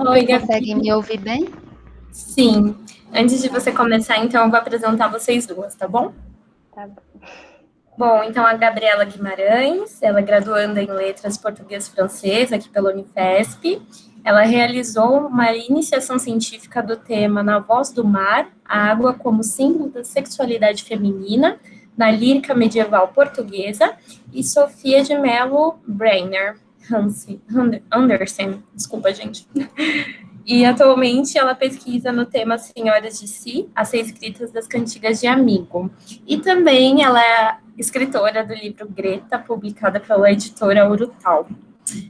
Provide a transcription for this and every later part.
Oi, Consegue Gabi. me ouvir bem? Sim. Antes de Tá, você começar, então, eu vou apresentar vocês duas, tá bom? tá bom. Bom, então, a Gabriela Guimarães, ela é graduanda em Letras Português e Francês aqui pela Unifesp. Ela realizou uma iniciação científica do tema Na Voz do Mar, a água como símbolo da sexualidade feminina na lírica medieval portuguesa, e Sofia de Mello Breiner Anderson, desculpa, gente. E atualmente ela pesquisa no tema Senhoras de Si, as reescritas das cantigas de amigo. E também ela é escritora do livro Greta, publicada pela editora Urutau.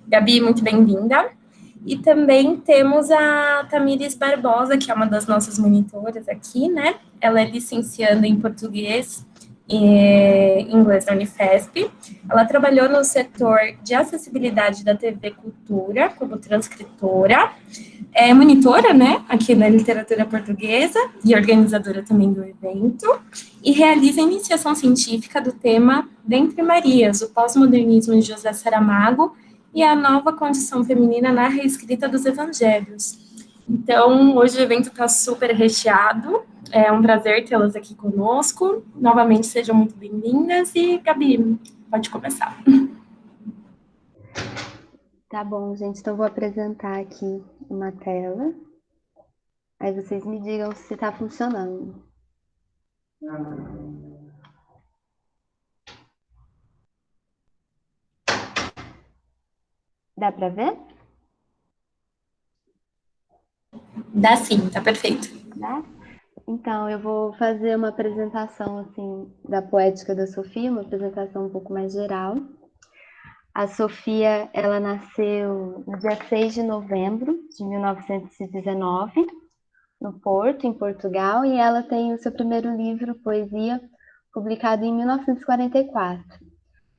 Gabi, muito bem-vinda. E também temos a Tamires Barbosa, que é uma das nossas monitoras aqui, né? Ela é licencianda em português e inglês na Unifesp. Ela trabalhou no setor de acessibilidade da TV Cultura como transcritora, é monitora, né, aqui na literatura portuguesa e organizadora também do evento, e realiza a iniciação científica do tema Dentre Marias, o pós-modernismo de José Saramago e a nova condição feminina na reescrita dos evangelhos. Então, hoje o evento está super recheado, é um prazer tê-las aqui conosco. Novamente, sejam muito bem-vindas e, Gabi, pode começar. Tá bom, gente. Então, eu vou apresentar aqui uma tela. Aí vocês me digam se tá funcionando. Dá pra ver? Dá sim, tá perfeito. Dá? Então, eu vou fazer uma apresentação, assim, da poética da Sofia, uma apresentação um pouco mais geral. A Sofia, ela nasceu no dia 6 de novembro de 1919, no Porto, em Portugal, e ela tem o seu primeiro livro, Poesia, publicado em 1944.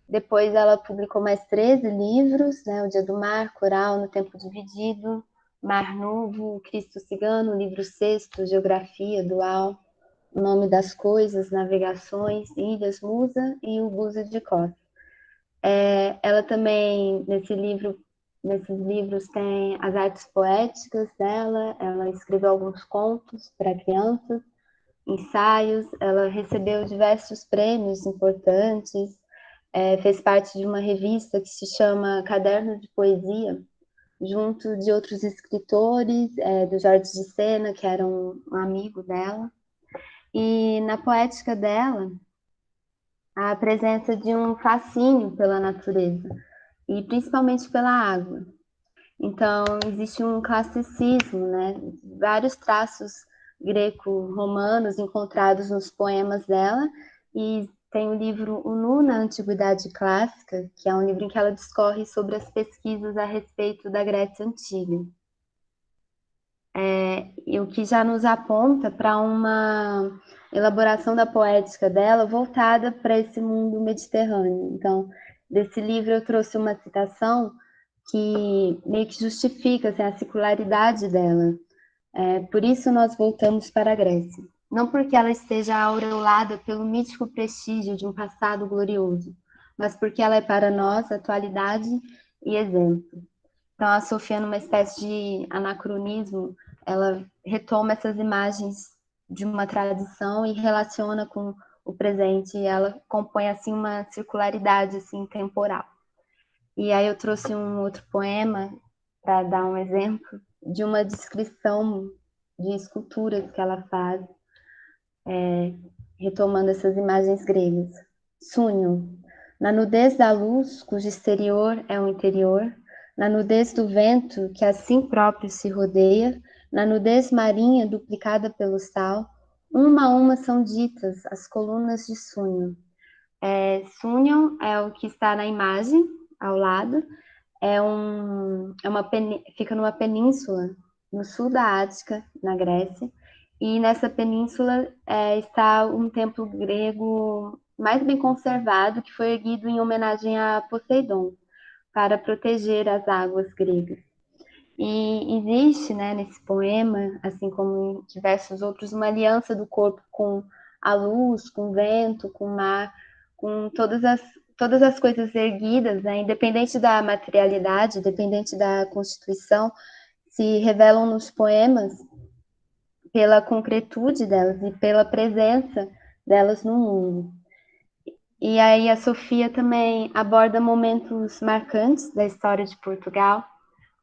Depois ela publicou mais 13 livros, né? O Dia do Mar, Coral, No Tempo Dividido, Mar Novo, Cristo Cigano, Livro Sexto, Geografia, Dual, O Nome das Coisas, Navegações, Ilhas, Musa e o Búzio de Costa. Ela também, nesses livros, tem as artes poéticas dela, ela escreveu alguns contos para crianças, ensaios, ela recebeu diversos prêmios importantes, fez parte de uma revista que se chama Caderno de Poesia, junto de outros escritores, do Jorge de Sena, que era um amigo dela. E na poética dela, a presença de um fascínio pela natureza, e principalmente pela água. Então, existe um classicismo, né? Vários traços greco-romanos encontrados nos poemas dela, e tem o livro O Nu na Antiguidade Clássica, que é um livro em que ela discorre sobre as pesquisas a respeito da Grécia Antiga. E o que já nos aponta para uma elaboração da poética dela voltada para esse mundo mediterrâneo. Então, desse livro eu trouxe uma citação que meio que justifica assim, a circularidade dela. Por isso nós voltamos para a Grécia. Não porque ela esteja aureolada pelo mítico prestígio de um passado glorioso, mas porque ela é para nós atualidade e exemplo. Então, a Sofia, numa espécie de anacronismo, ela retoma essas imagens de uma tradição e relaciona com o presente, e ela compõe assim uma circularidade assim temporal. E aí eu trouxe um outro poema para dar um exemplo de uma descrição de esculturas que ela faz, retomando essas imagens gregas. Sunho, na nudez da luz, cujo exterior é o interior, na nudez do vento, que assim próprio se rodeia, na nudez marinha duplicada pelo sal, uma a uma são ditas as colunas de Sunho. Sunho é o que está na imagem, ao lado, fica numa península no sul da Ática, na Grécia, e nessa península está um templo grego mais bem conservado, que foi erguido em homenagem a Poseidon, para proteger as águas gregas. E existe, né, nesse poema, assim como em diversos outros, uma aliança do corpo com a luz, com o vento, com o mar, com todas as coisas erguidas, né, independente da materialidade, independente da constituição, se revelam nos poemas pela concretude delas e pela presença delas no mundo. E aí a Sofia também aborda momentos marcantes da história de Portugal,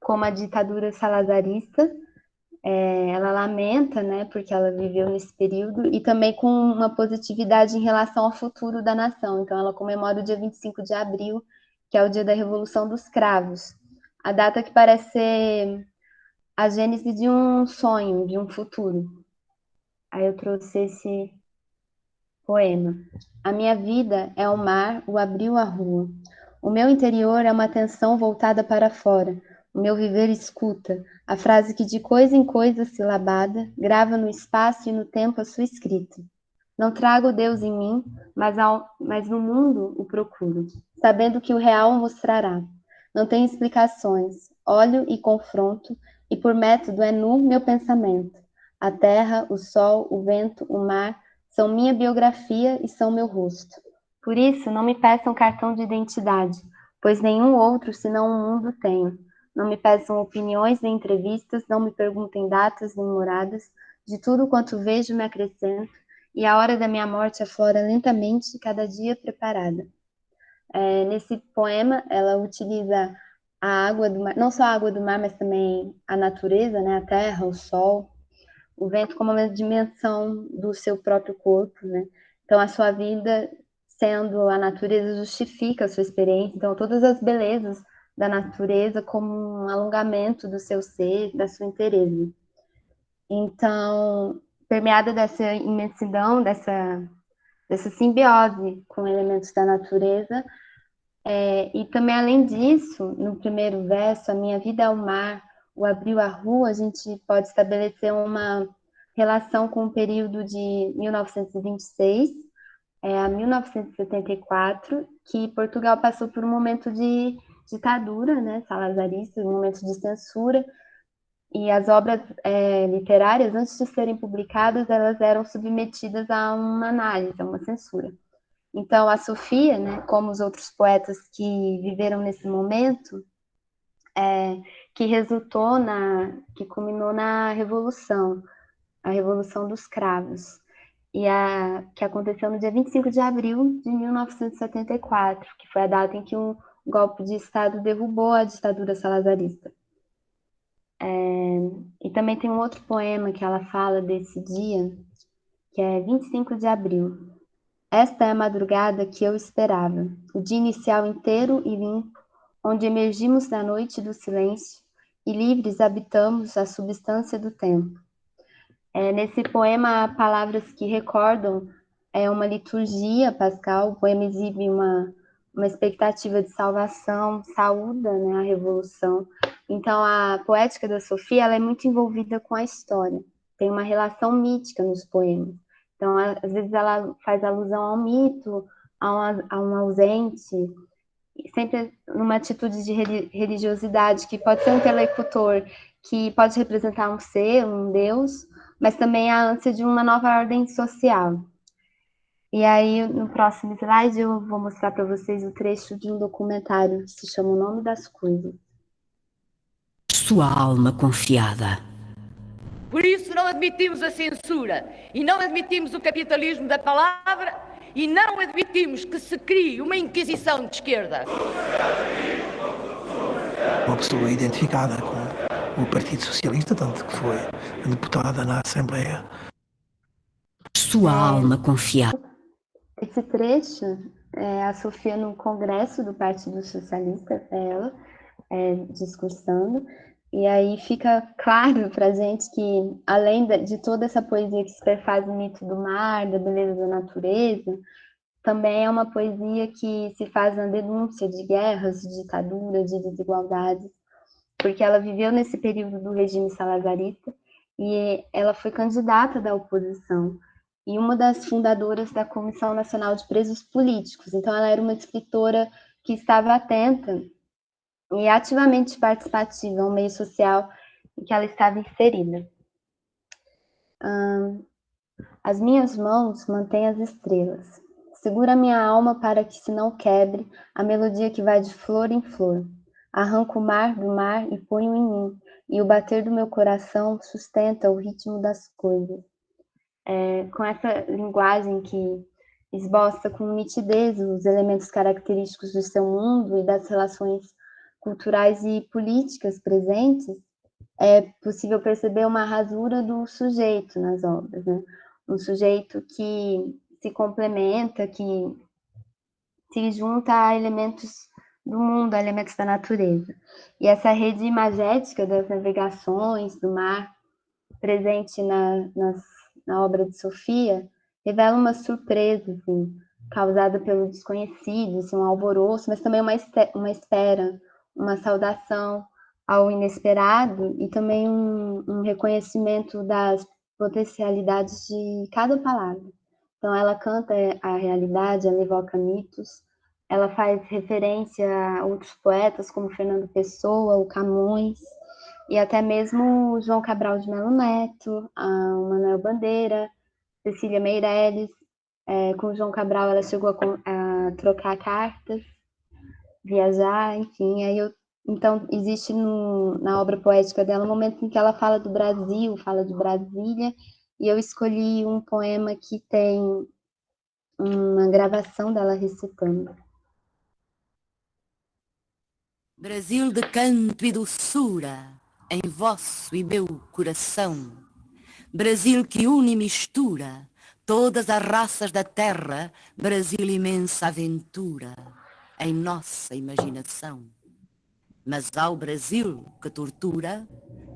como a ditadura salazarista. Ela lamenta, né, porque ela viveu nesse período, e também com uma positividade em relação ao futuro da nação. Então ela comemora o dia 25 de abril, que é o dia da Revolução dos Cravos. A data que parece ser a gênese de um sonho, de um futuro. Aí eu trouxe esse poema. A minha vida é o mar, o abril, a rua. O meu interior é uma atenção voltada para fora. O meu viver escuta, a frase que de coisa em coisa silabada, grava no espaço e no tempo a sua escrita. Não trago Deus em mim, mas no mundo o procuro, sabendo que o real mostrará. Não tenho explicações, olho e confronto, e por método é nu meu pensamento. A terra, o sol, o vento, o mar, são minha biografia e são meu rosto. Por isso, não me peçam cartão de identidade, pois nenhum outro senão o mundo tenho. Não me peçam opiniões nem entrevistas, não me perguntem datas nem moradas, de tudo quanto vejo me acrescento, e a hora da minha morte aflora lentamente, cada dia preparada. Nesse poema, ela utiliza a água do mar, não só a água do mar, mas também a natureza, né, a terra, o sol, o vento como uma dimensão do seu próprio corpo, né? Então, a sua vida, sendo a natureza, justifica a sua experiência. Então, todas as belezas da natureza como um alongamento do seu ser, da sua inteireza. Então, permeada dessa imensidão, dessa simbiose com elementos da natureza, e também, além disso, no primeiro verso, a minha vida é o mar, o abril a rua, a gente pode estabelecer uma relação com o período de 1926 a 1974, que Portugal passou por um momento de ditadura, né, salazarista, um momento de censura, e as obras literárias, antes de serem publicadas, elas eram submetidas a uma análise, a uma censura. Então, a Sofia, né, como os outros poetas que viveram nesse momento, que que culminou na Revolução, a Revolução dos Cravos, que aconteceu no dia 25 de abril de 1974, que foi a data em que um golpe de Estado derrubou a ditadura salazarista. E também tem um outro poema que ela fala desse dia, que é 25 de abril. Esta é a madrugada que eu esperava, o dia inicial inteiro e limpo, onde emergimos da noite do silêncio e livres habitamos a substância do tempo. Nesse poema há palavras que recordam uma liturgia pascal. O poema exibe uma expectativa de salvação, saúda, né, a revolução. Então, a poética da Sofia ela é muito envolvida com a história. Tem uma relação mítica nos poemas. Então, às vezes ela faz alusão ao mito, a um ausente, sempre numa atitude de religiosidade, que pode ser um interlocutor, que pode representar um ser, um Deus, mas também a ânsia de uma nova ordem social. E aí, no próximo slide, eu vou mostrar para vocês o trecho de um documentário que se chama O Nome das Coisas. Sua alma confiada. Por isso não admitimos a censura e não admitimos o capitalismo da palavra e não admitimos que se crie uma inquisição de esquerda. Uma pessoa identificada com o Partido Socialista, tanto que foi deputada na Assembleia. Sua alma confiada. Esse trecho é a Sofia no Congresso do Partido Socialista, ela discursando, e aí fica claro para a gente que, além de toda essa poesia que se perfaz o mito do mar, da beleza da natureza, também é uma poesia que se faz na denúncia de guerras, de ditaduras, de desigualdades, porque ela viveu nesse período do regime salazarista e ela foi candidata da oposição e uma das fundadoras da Comissão Nacional de Presos Políticos. Então, ela era uma escritora que estava atenta e ativamente participativa ao meio social em que ela estava inserida. As minhas mãos mantêm as estrelas. Segura minha alma para que se não quebre a melodia que vai de flor em flor. Arranco o mar do mar e ponho em mim, e o bater do meu coração sustenta o ritmo das coisas. Com essa linguagem que esboça com nitidez os elementos característicos do seu mundo e das relações culturais e políticas presentes, é possível perceber uma rasura do sujeito nas obras, né? Um sujeito que se complementa, que se junta a elementos do mundo, a elementos da natureza. E essa rede imagética das navegações do mar, presente na obra de Sofia, revela uma surpresa, assim, causada pelo desconhecido, assim, um alvoroço, mas também uma espera, uma saudação ao inesperado e também um reconhecimento das potencialidades de cada palavra. Então, ela canta a realidade, ela evoca mitos, ela faz referência a outros poetas como Fernando Pessoa, o Camões, e até mesmo o João Cabral de Melo Neto, a Manuel Bandeira, Cecília Meirelles. Com o João Cabral ela chegou a trocar cartas, viajar, enfim. Então, existe na obra poética dela um momento em que ela fala do Brasil, fala de Brasília, e eu escolhi um poema que tem uma gravação dela recitando. Brasil de canto e doçura, em vosso e meu coração. Brasil que une e mistura todas as raças da terra, Brasil imensa aventura, em nossa imaginação. Mas ao Brasil que tortura,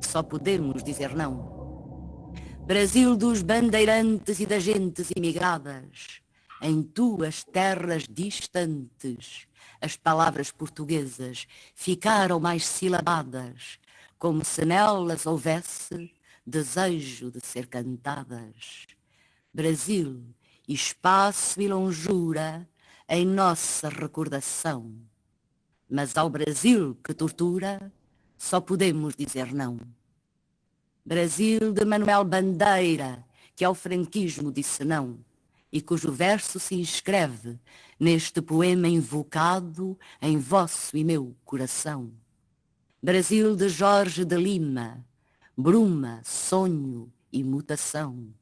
só podemos dizer não. Brasil dos bandeirantes e das gentes imigradas, em tuas terras distantes, as palavras portuguesas ficaram mais silabadas, como se nelas houvesse desejo de ser cantadas. Brasil, espaço e longura em nossa recordação. Mas ao Brasil que tortura, só podemos dizer não. Brasil de Manuel Bandeira, que ao franquismo disse não, e cujo verso se inscreve neste poema invocado em vosso e meu coração. Brasil de Jorge de Lima, bruma, sonho e mutação.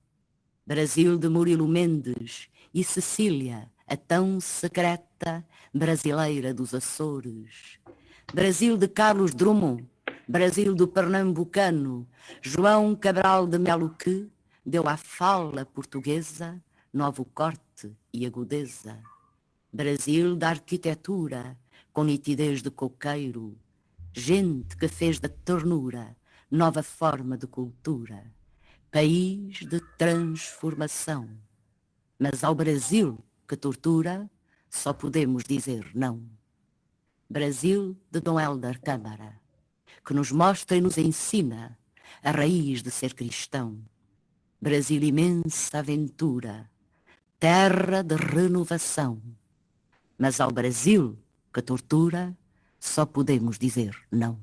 Brasil de Murilo Mendes e Cecília, a tão secreta brasileira dos Açores. Brasil de Carlos Drummond, Brasil do Pernambucano, João Cabral de Melo que deu à fala portuguesa novo corte e agudeza. Brasil da arquitetura, com nitidez de coqueiro, gente que fez da ternura nova forma de cultura, país de transformação. Mas ao Brasil que tortura, só podemos dizer não. Brasil de Dom Hélder Câmara, que nos mostra e nos ensina a raiz de ser cristão. Brasil imensa aventura, terra de renovação. Mas ao Brasil que tortura, só podemos dizer não.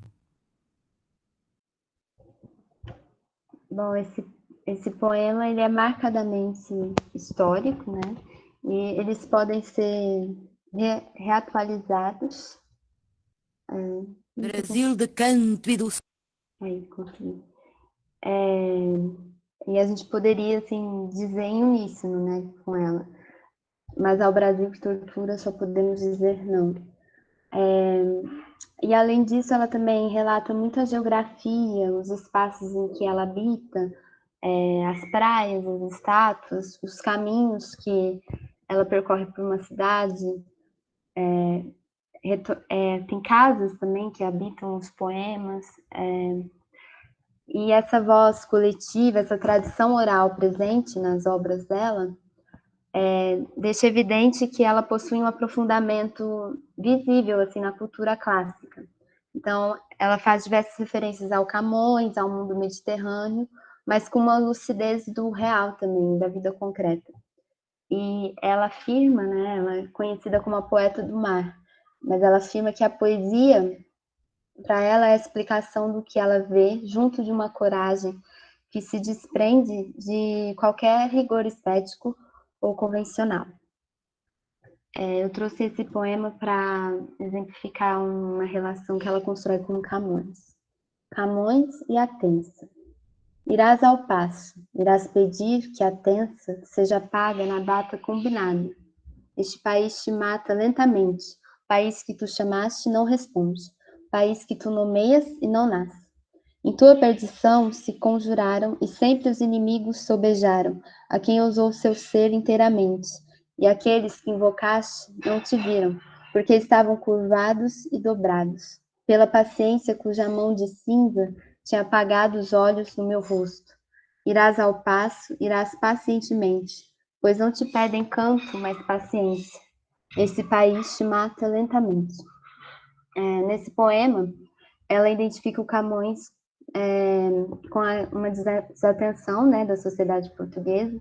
Bom, esse poema ele é marcadamente histórico, né? E eles podem ser reatualizados. Brasil de canto e do... Aí, consegui. E a gente poderia, assim, dizer em uníssono, né, com ela. Mas ao Brasil que tortura só podemos dizer não. E além disso, ela também relata muito a geografia, os espaços em que ela habita, as praias, as estátuas, os caminhos que ela percorre por uma cidade. Tem casas também que habitam os poemas. E essa voz coletiva, essa tradição oral presente nas obras dela, deixa evidente que ela possui um aprofundamento visível assim, na cultura clássica. Então, ela faz diversas referências ao Camões, ao mundo mediterrâneo, mas com uma lucidez do real também, da vida concreta. E ela afirma, né, ela é conhecida como a poeta do mar, mas ela afirma que a poesia, para ela, é a explicação do que ela vê, junto de uma coragem que se desprende de qualquer rigor estético ou convencional. Eu trouxe esse poema para exemplificar uma relação que ela constrói com Camões. Camões e Atença. Irás ao passo, irás pedir que a Tensa seja paga na data combinada. Este país te mata lentamente, país que tu chamaste não responde, país que tu nomeias e não nasce. Em tua perdição se conjuraram e sempre os inimigos sobejaram a quem ousou seu ser inteiramente, e aqueles que invocaste não te viram, porque estavam curvados e dobrados, pela paciência cuja mão de cinza tinha apagado os olhos no meu rosto. Irás ao passo, irás pacientemente, pois não te pedem canto, mas paciência. Esse país te mata lentamente. Nesse poema, ela identifica o Camões com uma desatenção, né, da sociedade portuguesa,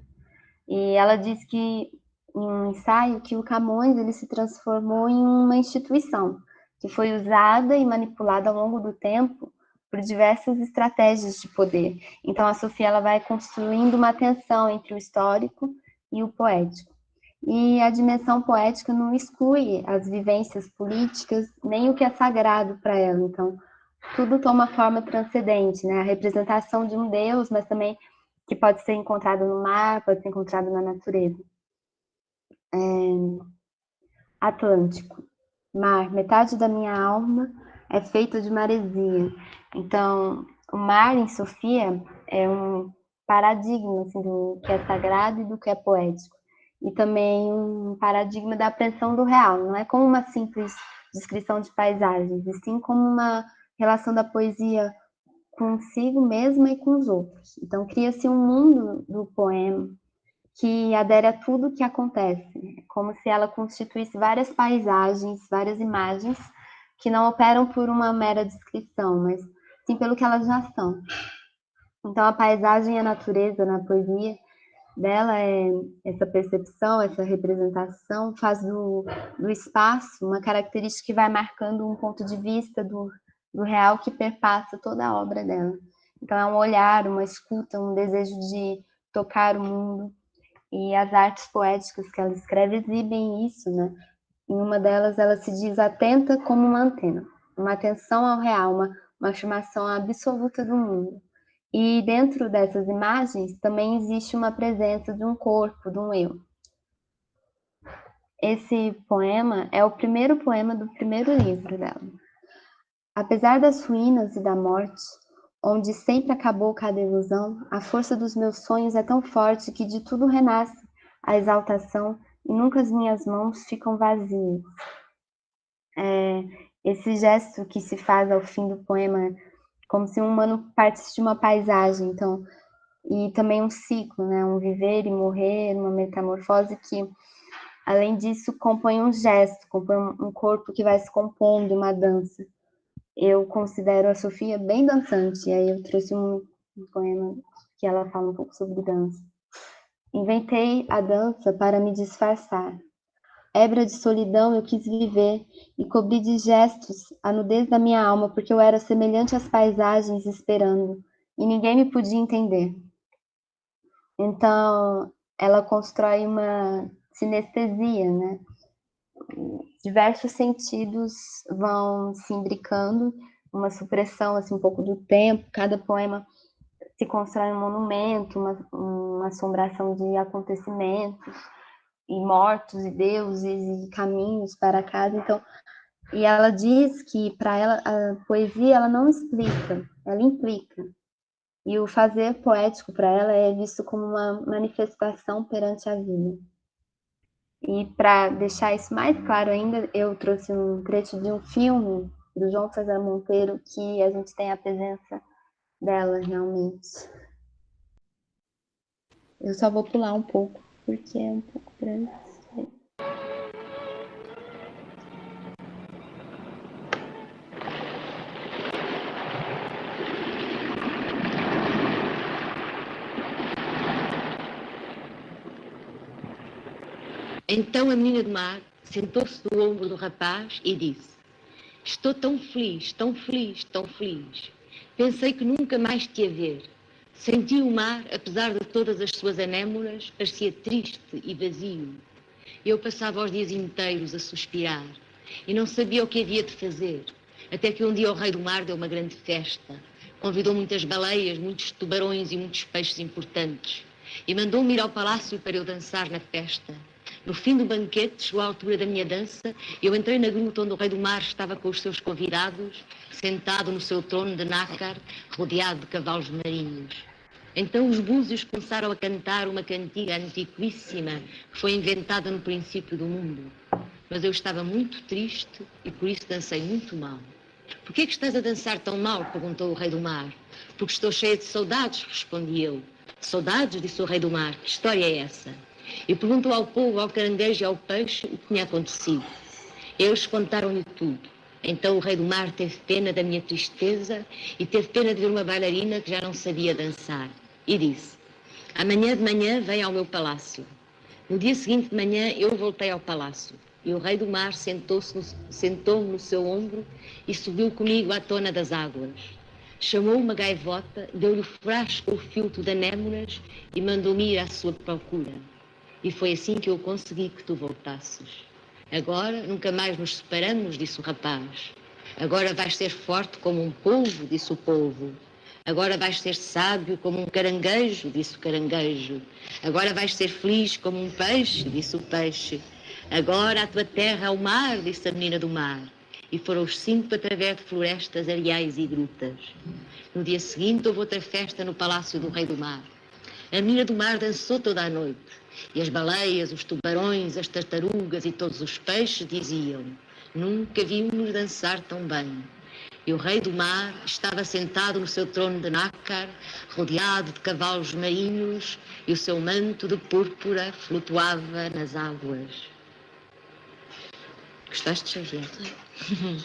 e ela diz que, em um ensaio, que o Camões ele se transformou em uma instituição que foi usada e manipulada ao longo do tempo por diversas estratégias de poder. Então, a Sofia ela vai construindo uma tensão entre o histórico e o poético. E a dimensão poética não exclui as vivências políticas, nem o que é sagrado para ela. Então, tudo toma forma transcendente, né? A representação de um Deus, mas também que pode ser encontrado no mar, pode ser encontrado na natureza. Atlântico. Mar, metade da minha alma é feita de maresia. Então, o mar em Sofia é um paradigma assim, do que é sagrado e do que é poético. E também um paradigma da apreensão do real. Não é como uma simples descrição de paisagens, e sim como uma relação da poesia consigo mesma e com os outros. Então, cria-se um mundo do poema que adere a tudo que acontece, como se ela constituísse várias paisagens, várias imagens que não operam por uma mera descrição, mas sim pelo que elas já são. Então, a paisagem e a natureza na poesia dela é essa percepção, essa representação, faz do espaço uma característica que vai marcando um ponto de vista do real que perpassa toda a obra dela. Então, é um olhar, uma escuta, um desejo de tocar o mundo. E as artes poéticas que ela escreve exibem isso, né? Em uma delas, ela se diz atenta como uma antena, uma atenção ao real, uma afirmação absoluta do mundo. E dentro dessas imagens também existe uma presença de um corpo, de um eu. Esse poema é o primeiro poema do primeiro livro dela. Apesar das ruínas e da morte, onde sempre acabou cada ilusão, a força dos meus sonhos é tão forte que de tudo renasce a exaltação e nunca as minhas mãos ficam vazias. Esse gesto que se faz ao fim do poema, como se um humano partisse de uma paisagem, então, e também um ciclo, né? Um viver e morrer, uma metamorfose que, além disso, compõe um gesto, compõe um corpo que vai se compondo, uma dança. Eu considero a Sofia bem dançante, e aí eu trouxe um poema que ela fala um pouco sobre dança. Inventei a dança para me disfarçar. Hebra de solidão eu quis viver e cobri de gestos a nudez da minha alma, porque eu era semelhante às paisagens esperando, e ninguém me podia entender. Então, ela constrói uma sinestesia, né? Diversos sentidos vão se imbricando, uma supressão assim, um pouco do tempo, cada poema se constrói um monumento, uma assombração de acontecimentos, e mortos, e deuses, e caminhos para casa. Então, e ela diz que para ela a poesia ela não explica, ela implica. E o fazer poético para ela é visto como uma manifestação perante a vida. E para deixar isso mais claro ainda, eu trouxe um trecho de um filme do João César Monteiro que a gente tem a presença dela realmente. Eu só vou pular um pouco, porque é um pouco grande. Então a menina do mar sentou-se do ombro do rapaz e disse: estou tão feliz, tão feliz, tão feliz. Pensei que nunca mais te ia ver. Senti o mar, apesar de todas as suas anémonas, parecia triste e vazio. Eu passava os dias inteiros a suspirar e não sabia o que havia de fazer. Até que um dia o rei do mar deu uma grande festa. Convidou muitas baleias, muitos tubarões e muitos peixes importantes. E mandou-me ir ao palácio para eu dançar na festa. No fim do banquete, chegou à altura da minha dança, eu entrei na gruta onde o rei do mar estava com os seus convidados, sentado no seu trono de nácar, rodeado de cavalos marinhos. Então os búzios começaram a cantar uma cantiga antiquíssima que foi inventada no princípio do mundo. Mas eu estava muito triste e por isso dancei muito mal. Por que estás a dançar tão mal? Perguntou o rei do mar. Porque estou cheia de saudades, respondi eu. Saudades? Disse o rei do mar. Que história é essa? E perguntou ao povo, ao caranguejo e ao peixe o que tinha acontecido. Eles contaram-lhe tudo. Então o rei do mar teve pena da minha tristeza e teve pena de ver uma bailarina que já não sabia dançar. E disse, amanhã de manhã vem ao meu palácio. No dia seguinte de manhã eu voltei ao palácio. E o rei do mar sentou-me no seu ombro e subiu comigo à tona das águas. Chamou uma gaivota, deu-lhe o frasco o filtro de anémonas e mandou-me ir à sua procura. E foi assim que eu consegui que tu voltasses. Agora nunca mais nos separamos, disse o rapaz. Agora vais ser forte como um polvo, disse o polvo. Agora vais ser sábio como um caranguejo, disse o caranguejo. Agora vais ser feliz como um peixe, disse o peixe. Agora a tua terra é o mar, disse a menina do mar. E foram os 5 através de florestas, areais e grutas. No dia seguinte houve outra festa no palácio do rei do mar. A menina do mar dançou toda a noite. E as baleias, os tubarões, as tartarugas e todos os peixes diziam: nunca vimos dançar tão bem. E o rei do mar estava sentado no seu trono de nácar, rodeado de cavalos marinhos, e o seu manto de púrpura flutuava nas águas. Gostaste, Xavier? Não,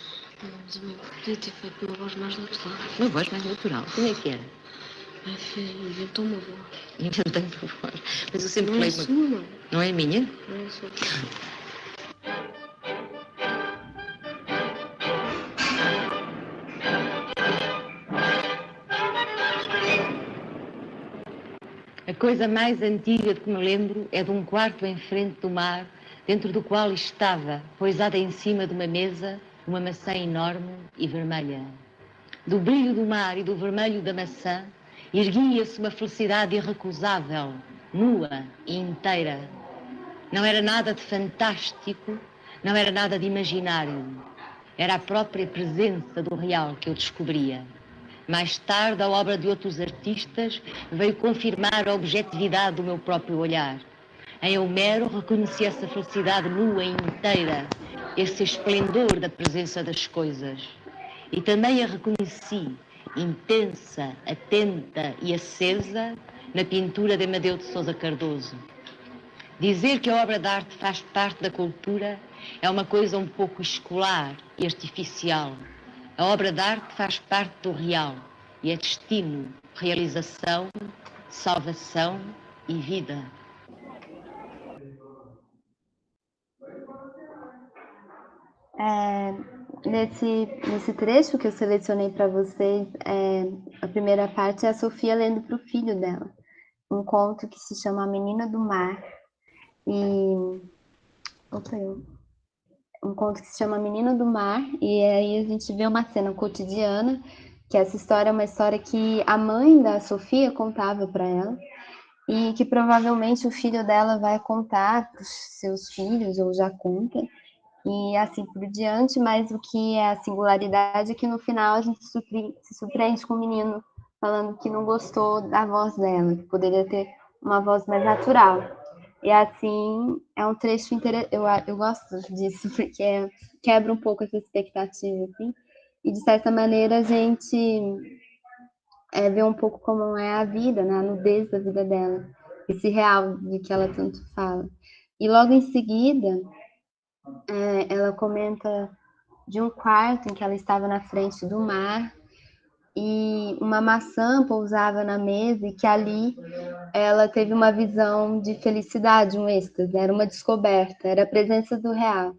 mas eu podia ter feito uma voz mais natural. Uma voz mais natural? Como é que era? Inventou uma voz. Inventei uma voz. Mas eu sempre Não falei... é sua, não. Não é minha? Não é sua. A coisa mais antiga de que me lembro é de um quarto em frente do mar, dentro do qual estava, poisada em cima de uma mesa, uma maçã enorme e vermelha. Do brilho do mar e do vermelho da maçã, erguia-se uma felicidade irrecusável, nua e inteira. Não era nada de fantástico, não era nada de imaginário. Era a própria presença do real que eu descobria. Mais tarde, a obra de outros artistas veio confirmar a objetividade do meu próprio olhar. Em Homero reconheci essa felicidade nua e inteira, esse esplendor da presença das coisas. E também a reconheci, intensa, atenta e acesa, na pintura de Amadeu de Sousa Cardoso. Dizer que a obra de arte faz parte da cultura é uma coisa um pouco escolar e artificial. A obra de arte faz parte do real e é destino, realização, salvação e vida. Nesse trecho que eu selecionei para vocês, a primeira parte é a Sofia lendo para o filho dela, um conto que se chama A Menina do Mar. Um conto que se chama Menina do Mar, e aí a gente vê uma cena cotidiana, que essa história é uma história que a mãe da Sofia contava para ela, e que provavelmente o filho dela vai contar para os seus filhos, ou já conta, e assim por diante, mas o que é a singularidade é que no final a gente se surpreende com o menino falando que não gostou da voz dela, que poderia ter uma voz mais natural. E assim, é um trecho interessante, eu gosto disso, porque quebra um pouco essa expectativa, assim, e de certa maneira a gente vê um pouco como é a vida, né, a nudez da vida dela, esse real de que ela tanto fala. E logo em seguida, ela comenta de um quarto em que ela estava na frente do mar, e uma maçã pousava na mesa e que ali ela teve uma visão de felicidade, um êxtase, era uma descoberta, era a presença do real.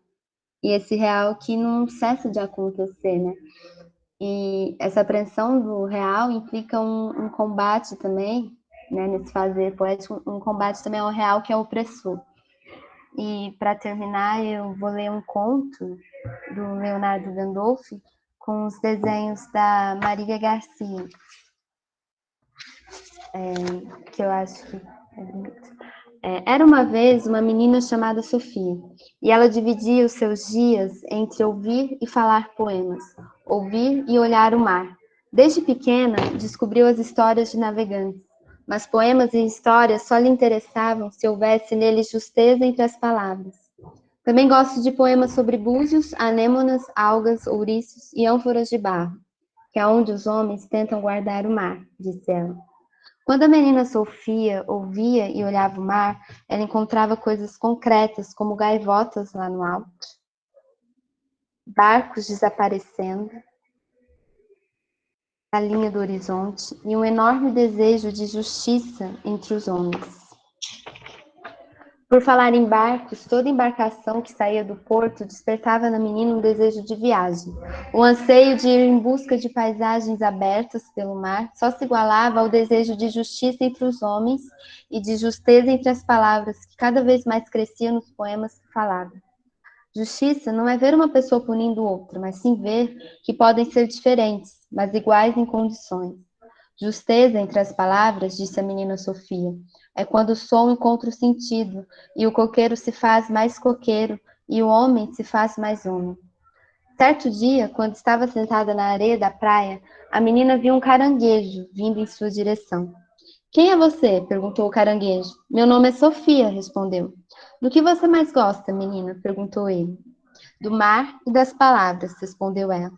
E esse real que não cessa de acontecer, né? E essa apreensão do real implica um combate também, né, nesse fazer poético, um combate também ao real que é opressor. E para terminar, eu vou ler um conto do Leonardo Gandolfi, com os desenhos da Marília Garcia, que eu acho que... Era uma vez uma menina chamada Sofia, e ela dividia os seus dias entre ouvir e falar poemas, ouvir e olhar o mar. Desde pequena, descobriu as histórias de navegantes, mas poemas e histórias só lhe interessavam se houvesse neles justeza entre as palavras. Também gosto de poemas sobre búzios, anêmonas, algas, ouriços e ânforas de barro, que é onde os homens tentam guardar o mar, disse ela. Quando a menina Sofia ouvia e olhava o mar, ela encontrava coisas concretas, como gaivotas lá no alto, barcos desaparecendo na linha do horizonte e um enorme desejo de justiça entre os homens. Por falar em barcos, toda embarcação que saía do porto despertava na menina um desejo de viagem. O anseio de ir em busca de paisagens abertas pelo mar só se igualava ao desejo de justiça entre os homens e de justeza entre as palavras, que cada vez mais cresciam nos poemas que falava. Justiça não é ver uma pessoa punindo outra, mas sim ver que podem ser diferentes, mas iguais em condições. Justeza entre as palavras, disse a menina Sofia, é quando o som encontra o sentido, e o coqueiro se faz mais coqueiro, e o homem se faz mais homem. Certo dia, quando estava sentada na areia da praia, a menina viu um caranguejo vindo em sua direção. Quem é você? Perguntou o caranguejo. Meu nome é Sofia, respondeu. Do que você mais gosta, menina? Perguntou ele. Do mar e das palavras, respondeu ela.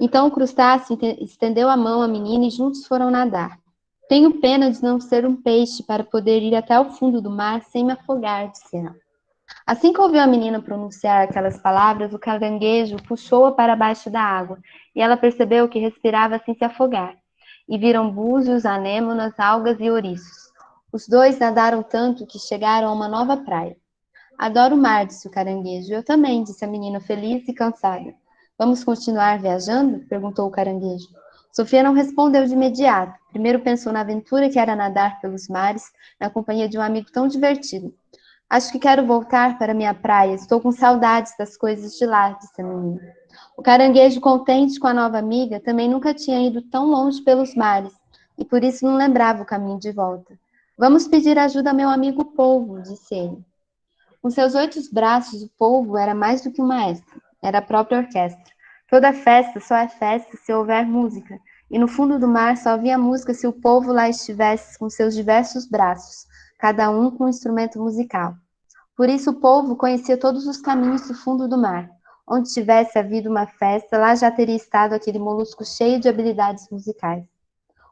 Então o crustáceo estendeu a mão à menina e juntos foram nadar. Tenho pena de não ser um peixe para poder ir até o fundo do mar sem me afogar, disse ela. Assim que ouviu a menina pronunciar aquelas palavras, o caranguejo puxou-a para baixo da água e ela percebeu que respirava sem se afogar. E viram búzios, anêmonas, algas e ouriços. Os dois nadaram tanto que chegaram a uma nova praia. Adoro o mar, disse o caranguejo. Eu também, disse a menina feliz e cansada. Vamos continuar viajando? Perguntou o caranguejo. Sofia não respondeu de imediato. Primeiro pensou na aventura que era nadar pelos mares, na companhia de um amigo tão divertido. Acho que quero voltar para minha praia. Estou com saudades das coisas de lá, disse a menina. O caranguejo, contente com a nova amiga, também nunca tinha ido tão longe pelos mares, e por isso não lembrava o caminho de volta. Vamos pedir ajuda ao meu amigo polvo, disse ele. Com seus 8 braços, o polvo era mais do que um maestro, era a própria orquestra. Toda festa só é festa se houver música, e no fundo do mar só havia música se o polvo lá estivesse com seus diversos braços, cada um com um instrumento musical. Por isso o polvo conhecia todos os caminhos do fundo do mar. Onde tivesse havido uma festa, lá já teria estado aquele molusco cheio de habilidades musicais.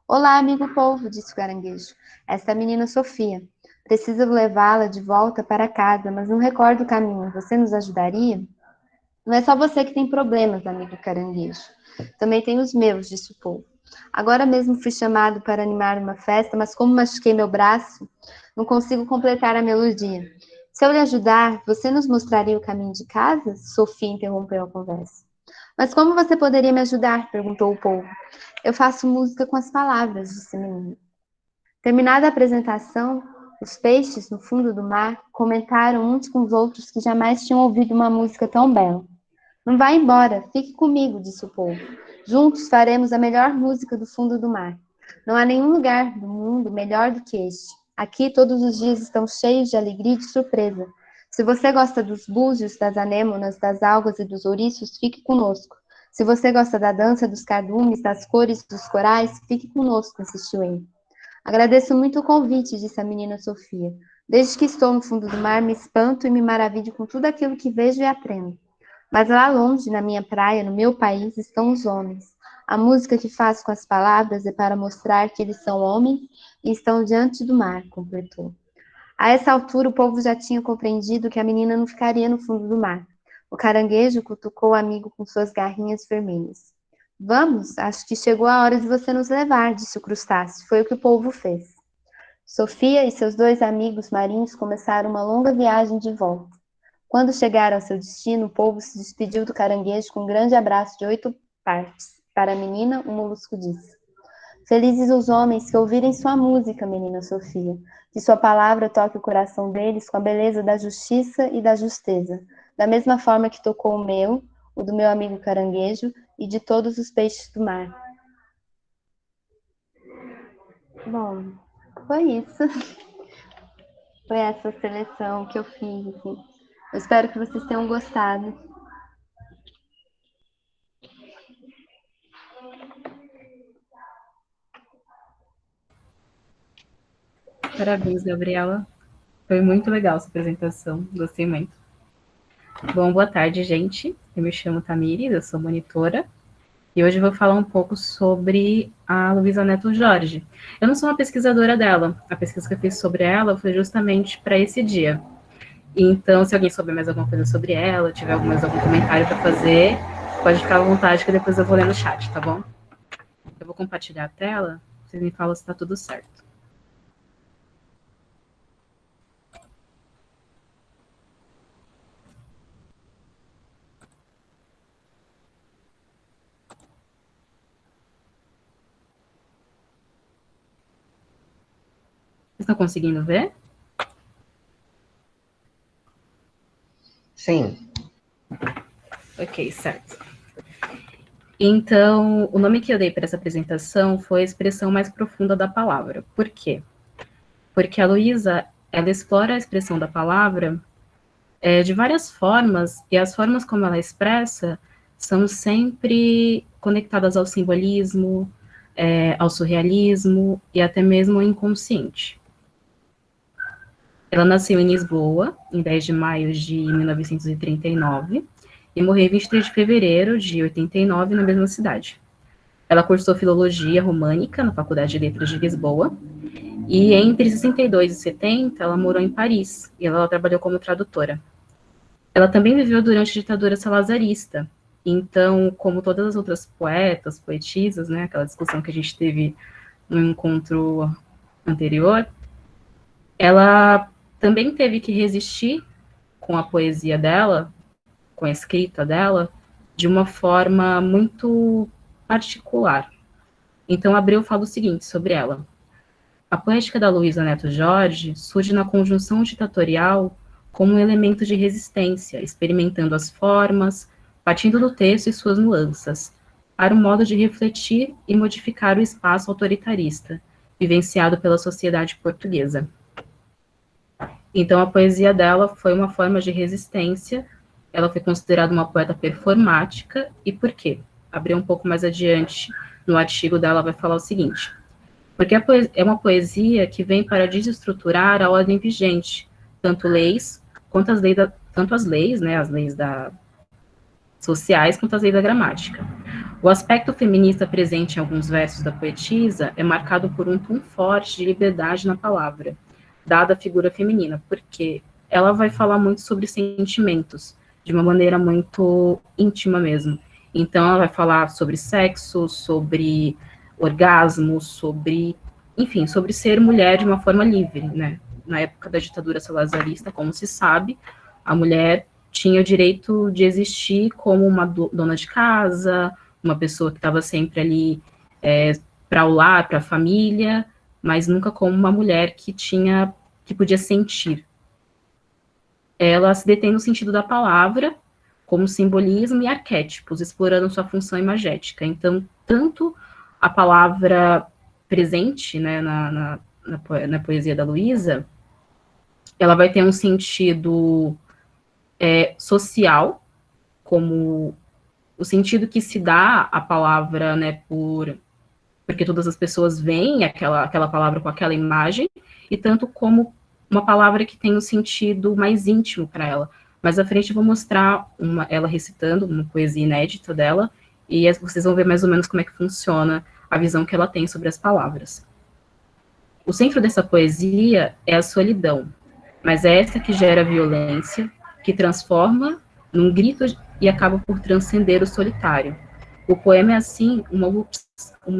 Olá, amigo polvo, disse o caranguejo. Esta é a menina Sofia. Preciso levá-la de volta para casa, mas não recordo o caminho. Você nos ajudaria? Não é só você que tem problemas, amigo caranguejo. Também tem os meus, disse o polvo. Agora mesmo fui chamado para animar uma festa, mas como machuquei meu braço, não consigo completar a melodia. Se eu lhe ajudar, você nos mostraria o caminho de casa? Sofia interrompeu a conversa. Mas como você poderia me ajudar? Perguntou o polvo. Eu faço música com as palavras, disse a menina. Terminada a apresentação, os peixes no fundo do mar comentaram uns com os outros que jamais tinham ouvido uma música tão bela. Não vá embora, fique comigo, disse o polvo. Juntos faremos a melhor música do fundo do mar. Não há nenhum lugar do mundo melhor do que este. Aqui todos os dias estão cheios de alegria e de surpresa. Se você gosta dos búzios, das anêmonas, das algas e dos ouriços, fique conosco. Se você gosta da dança dos cardumes, das cores dos corais, fique conosco, insistiu ele. Agradeço muito o convite, disse a menina Sofia. Desde que estou no fundo do mar, me espanto e me maravilho com tudo aquilo que vejo e aprendo. Mas lá longe, na minha praia, no meu país, estão os homens. A música que faço com as palavras é para mostrar que eles são homens e estão diante do mar, completou. A essa altura, o povo já tinha compreendido que a menina não ficaria no fundo do mar. O caranguejo cutucou o amigo com suas garrinhas vermelhas. Vamos, acho que chegou a hora de você nos levar, disse o crustáceo. Foi o que o polvo fez. Sofia e seus 2 amigos marinhos começaram uma longa viagem de volta. Quando chegaram ao seu destino, o polvo se despediu do caranguejo com um grande abraço de 8 partes. Para a menina, o molusco disse: Felizes os homens que ouvirem sua música, menina Sofia, que sua palavra toque o coração deles com a beleza da justiça e da justeza, da mesma forma que tocou o meu, o do meu amigo caranguejo e de todos os peixes do mar. Bom, foi isso. Foi essa seleção que eu fiz, assim. Eu espero que vocês tenham gostado. Parabéns, Gabriela. Foi muito legal essa apresentação. Gostei muito. Bom, boa tarde, gente. Eu me chamo Tamires, eu sou monitora. E hoje eu vou falar um pouco sobre a Luísa Neto Jorge. Eu não sou uma pesquisadora dela. A pesquisa que eu fiz sobre ela foi justamente para esse dia. Então, se alguém souber mais alguma coisa sobre ela, tiver algum comentário para fazer, pode ficar à vontade, que depois eu vou ler no chat, tá bom? Eu vou compartilhar a tela, vocês me falam se está tudo certo. Vocês estão conseguindo ver? Sim. Ok, certo. Então, o nome que eu dei para essa apresentação foi a expressão mais profunda da palavra. Por quê? Porque a Luísa, ela explora a expressão da palavra de várias formas, e as formas como ela expressa são sempre conectadas ao simbolismo, ao surrealismo e até mesmo ao inconsciente. Ela nasceu em Lisboa, em 10 de maio de 1939, e morreu em 23 de fevereiro de 89, na mesma cidade. Ela cursou Filologia Românica na Faculdade de Letras de Lisboa, e entre 62 e 70, ela morou em Paris, e ela trabalhou como tradutora. Ela também viveu durante a ditadura salazarista, então, como todas as outras poetas, poetisas, né, aquela discussão que a gente teve no encontro anterior, ela também teve que resistir com a poesia dela, com a escrita dela, de uma forma muito particular. Então, Abreu fala o seguinte sobre ela. A poética da Luísa Neto Jorge surge na conjunção ditatorial como um elemento de resistência, experimentando as formas, partindo do texto e suas nuances, para um modo de refletir e modificar o espaço autoritarista, vivenciado pela sociedade portuguesa. Então, a poesia dela foi uma forma de resistência, ela foi considerada uma poeta performática, e por quê? Abrir um pouco mais adiante, no artigo dela vai falar o seguinte, porque é uma poesia que vem para desestruturar a ordem vigente, tanto as leis, né, as leis sociais, quanto as leis da gramática. O aspecto feminista presente em alguns versos da poetisa é marcado por um tom forte de liberdade na palavra, dada a figura feminina, porque ela vai falar muito sobre sentimentos, de uma maneira muito íntima mesmo. Então, ela vai falar sobre sexo, sobre orgasmo, enfim, sobre ser mulher de uma forma livre, né? Na época da ditadura salazarista, como se sabe, a mulher tinha o direito de existir como uma dona de casa, uma pessoa que estava sempre ali para o lar, para a família, mas nunca como uma mulher que podia sentir. Ela se detém no sentido da palavra, como simbolismo e arquétipos, explorando sua função imagética. Então, tanto a palavra presente, né, na poesia da Luísa, ela vai ter um sentido social, como o sentido que se dá à palavra, né, porque todas as pessoas veem aquela palavra com aquela imagem, e tanto como uma palavra que tem um sentido mais íntimo para ela. Mais à frente eu vou mostrar ela recitando uma poesia inédita dela, e vocês vão ver mais ou menos como é que funciona a visão que ela tem sobre as palavras. O centro dessa poesia é a solidão, mas é essa que gera violência, que transforma num grito e acaba por transcender o solitário. O poema é, assim, uma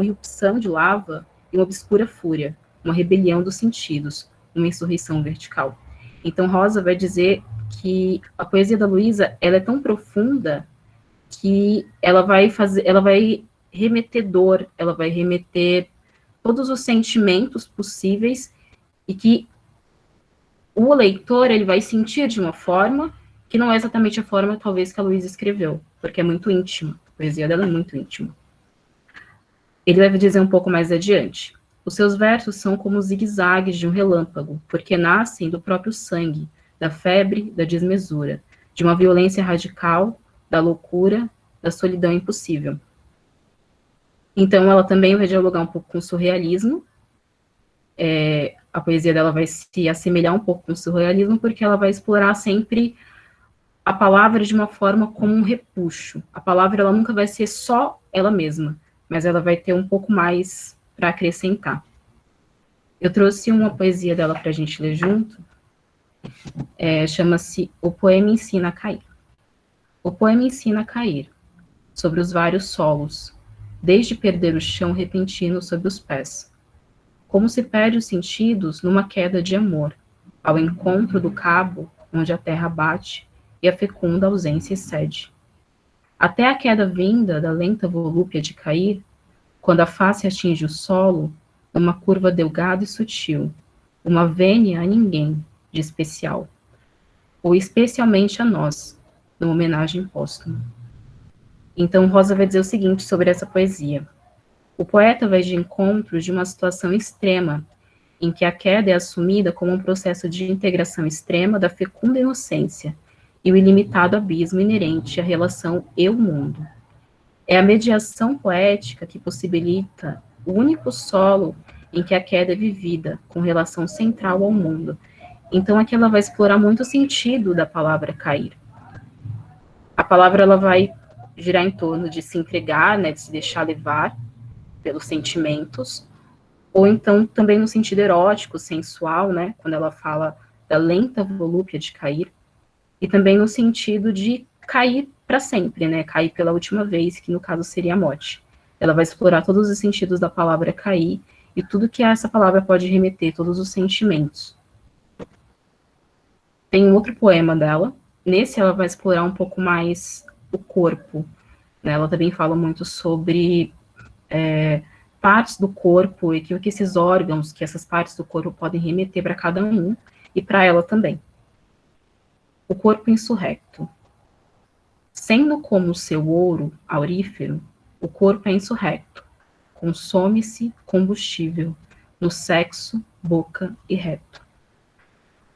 erupção de lava e uma obscura fúria, uma rebelião dos sentidos, uma insurreição vertical. Então, Rosa vai dizer que a poesia da Luísa, ela é tão profunda que ela vai remeter dor, ela vai remeter todos os sentimentos possíveis e que o leitor, ele vai sentir de uma forma que não é exatamente a forma, talvez, que a Luísa escreveu. porque é muito íntima. A poesia dela é muito íntima. Ele vai dizer um pouco mais adiante. Os seus versos são como os zigue-zagues de um relâmpago, porque nascem do próprio sangue, da febre, da desmesura, de uma violência radical, da loucura, da solidão impossível. Então, ela também vai dialogar um pouco com o surrealismo. A poesia dela vai se assemelhar um pouco com o surrealismo, porque ela vai explorar sempre a palavra de uma forma como um repuxo. A palavra, ela nunca vai ser só ela mesma, mas ela vai ter um pouco mais para acrescentar. Eu trouxe uma poesia dela para a gente ler junto, chama-se O Poema Ensina a Cair. O poema ensina a cair, sobre os vários solos, desde perder o chão repentino sob os pés. Como se perde os sentidos numa queda de amor, ao encontro do cabo onde a terra bate e a fecunda ausência excede. Até a queda vinda da lenta volúpia de cair, quando a face atinge o solo, uma curva delgada e sutil, uma vênia a ninguém de especial, ou especialmente a nós, numa homenagem póstuma. Então, Rosa vai dizer o seguinte sobre essa poesia. O poeta vai de encontro de uma situação extrema, em que a queda é assumida como um processo de integração extrema da fecunda inocência e o ilimitado abismo inerente à relação eu-mundo. É a mediação poética que possibilita o único solo em que a queda é vivida, com relação central ao mundo. Então, aqui ela vai explorar muito o sentido da palavra cair. A palavra, ela vai girar em torno de se entregar, né, de se deixar levar pelos sentimentos, ou então também no sentido erótico, sensual, né, quando ela fala da lenta volúpia de cair, e também no sentido de cair para sempre, né, cair pela última vez, que no caso seria a morte. Ela vai explorar todos os sentidos da palavra cair, e tudo que essa palavra pode remeter, todos os sentimentos. Tem um outro poema dela, nesse ela vai explorar um pouco mais o corpo, né, ela também fala muito sobre partes do corpo e que esses órgãos, que essas partes do corpo podem remeter para cada um, e para ela também. O corpo insurrecto. Sendo como o seu ouro aurífero, o corpo é insurrecto. Consome-se combustível no sexo, boca e reto.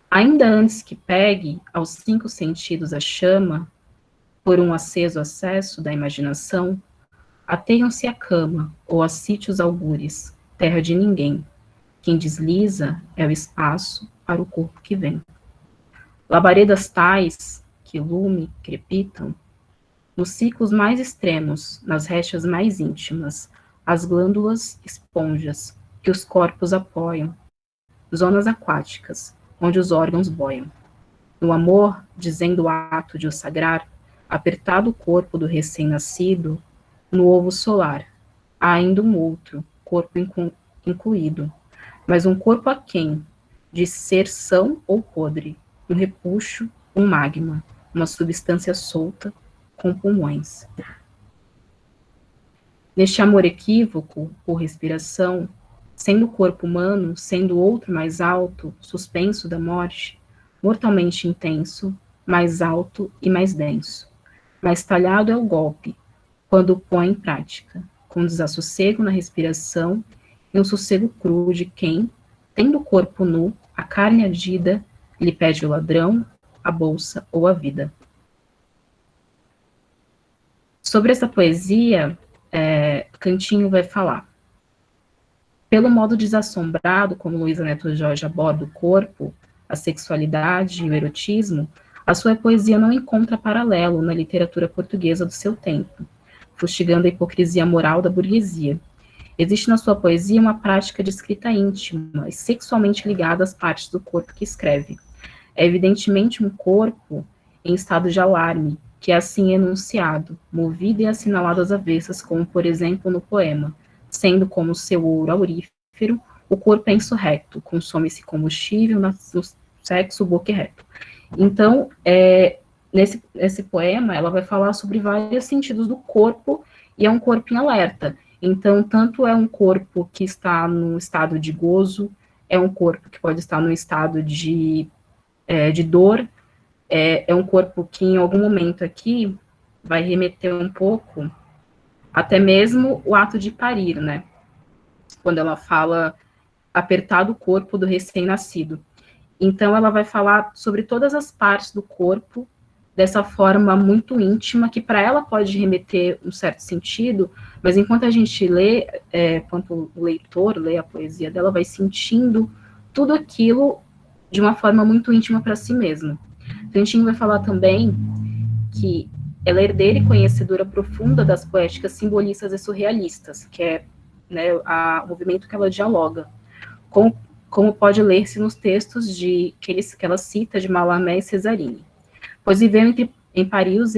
Ainda antes que pegue aos 5 sentidos a chama, por um aceso acesso da imaginação, ateiam-se à cama ou a sítios algures, terra de ninguém. Quem desliza é o espaço para o corpo que vem. Labaredas tais que lume crepitam, nos ciclos mais extremos, nas rechas mais íntimas, as glândulas esponjas que os corpos apoiam, zonas aquáticas, onde os órgãos boiam. No amor, dizendo o ato de o sagrar, apertado o corpo do recém-nascido, no ovo solar, há ainda um outro, corpo incluído, mas um corpo aquém, de ser são ou podre, um repuxo, um magma, uma substância solta, com pulmões. Neste amor equívoco, por respiração, sendo o corpo humano, sendo outro mais alto, suspenso da morte, mortalmente intenso, mais alto e mais denso. Mais talhado é o golpe, quando o põe em prática, com desassossego na respiração e um sossego cru de quem, tendo o corpo nu, a carne adida, lhe pede o ladrão, a bolsa ou a vida. Sobre essa poesia, Cantinho vai falar. Pelo modo desassombrado como Luísa Neto Jorge aborda o corpo, a sexualidade e o erotismo, a sua poesia não encontra paralelo na literatura portuguesa do seu tempo, fustigando a hipocrisia moral da burguesia. Existe na sua poesia uma prática de escrita íntima e sexualmente ligada às partes do corpo que escreve. É evidentemente um corpo em estado de alarme, que é assim enunciado, movido e assinalado às avessas, como, por exemplo, no poema, sendo como seu ouro aurífero, o corpo é insurrecto, consome-se combustível no sexo, boca e reto. Então, nesse poema, ela vai falar sobre vários sentidos do corpo, e é um corpo em alerta. Então, tanto é um corpo que está num estado de gozo, é um corpo que pode estar num estado de dor, é um corpo que em algum momento aqui vai remeter um pouco até mesmo o ato de parir, né? Quando ela fala apertar do corpo do recém-nascido. Então, ela vai falar sobre todas as partes do corpo dessa forma muito íntima, que para ela pode remeter um certo sentido, mas enquanto a gente lê, enquanto o leitor lê a poesia dela, vai sentindo tudo aquilo de uma forma muito íntima para si mesmo. Tantinho vai falar também que ela é herdeira e conhecedora profunda das poéticas simbolistas e surrealistas, que é, né, o movimento que ela dialoga, como pode ler-se nos textos que ela cita de Mallarmé e Cesarini. Pois viveu em Paris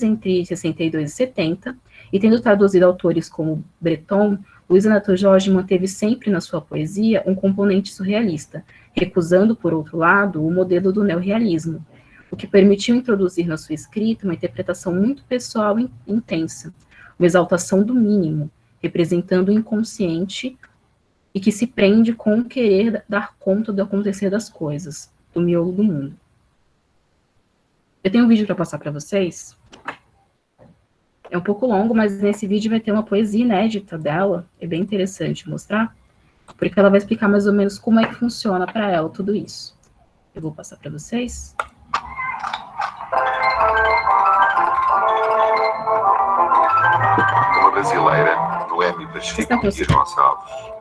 entre 62 e 70, e tendo traduzido autores como Breton, Luísa Neto Jorge manteve sempre na sua poesia um componente surrealista, recusando, por outro lado, o modelo do neorrealismo, o que permitiu introduzir na sua escrita uma interpretação muito pessoal e intensa, uma exaltação do mínimo, representando o inconsciente e que se prende com o querer dar conta do acontecer das coisas, do miolo do mundo. Eu tenho um vídeo para passar para vocês. É um pouco longo, mas nesse vídeo vai ter uma poesia inédita dela. É bem interessante mostrar, porque ela vai explicar mais ou menos como é que funciona para ela tudo isso. Eu vou passar para vocês. Uma brasileira, Noemi Pacheco Dias Gonçalves,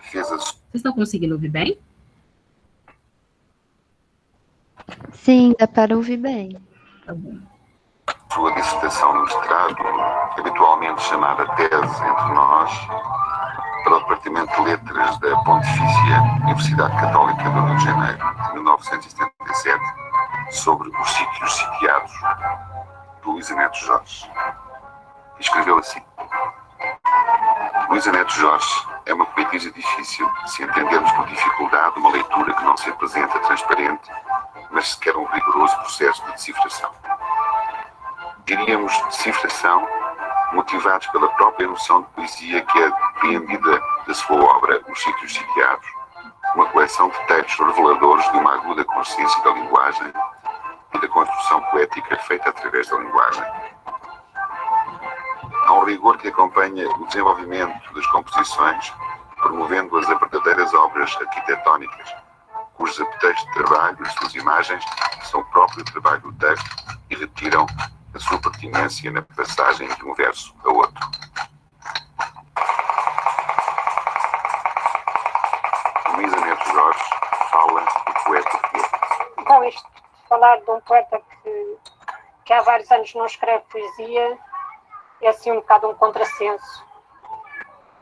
fez a... Vocês estão conseguindo ouvir bem? Sim, dá para ouvir bem. Tá bom. Sua dissertação de mestrado, habitualmente chamada tese entre nós, para o Departamento de Letras da Pontifícia Universidade Católica do Rio de Janeiro, de 1977, sobre os sítios sitiados, de Luísa Neto Jorge. Escreveu assim: Luísa Neto Jorge é uma poetisa difícil, se entendermos por dificuldade uma leitura que não se apresenta transparente, mas sequer um rigoroso processo de decifração. Diríamos decifração, motivados pela própria noção de poesia que é depreendida da sua obra Os Sítios Sitiados, uma coleção de textos reveladores de uma aguda consciência da linguagem e da construção poética feita através da linguagem. Há um rigor que acompanha o desenvolvimento das composições, promovendo-as a verdadeiras obras arquitetónicas, cujos apeteitos de trabalho e suas imagens são o próprio trabalho do texto e retiram a sua pertinência na passagem de um verso a outro. Luísa Neto Jorge fala do poeta Pedro. Bom, isto de falar de um poeta que há vários anos não escreve poesia é assim um bocado um contrassenso.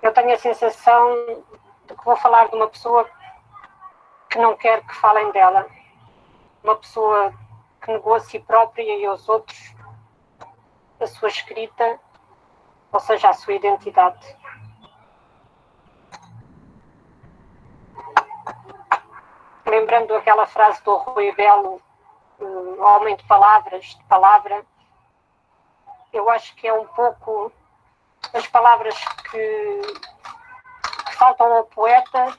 Eu tenho a sensação de que vou falar de uma pessoa que não quer que falem dela. Uma pessoa que negou a si própria e aos outros a sua escrita, ou seja, a sua identidade. Lembrando aquela frase do Rui Belo, homem de palavras, de palavra, eu acho que é um pouco as palavras que faltam ao poeta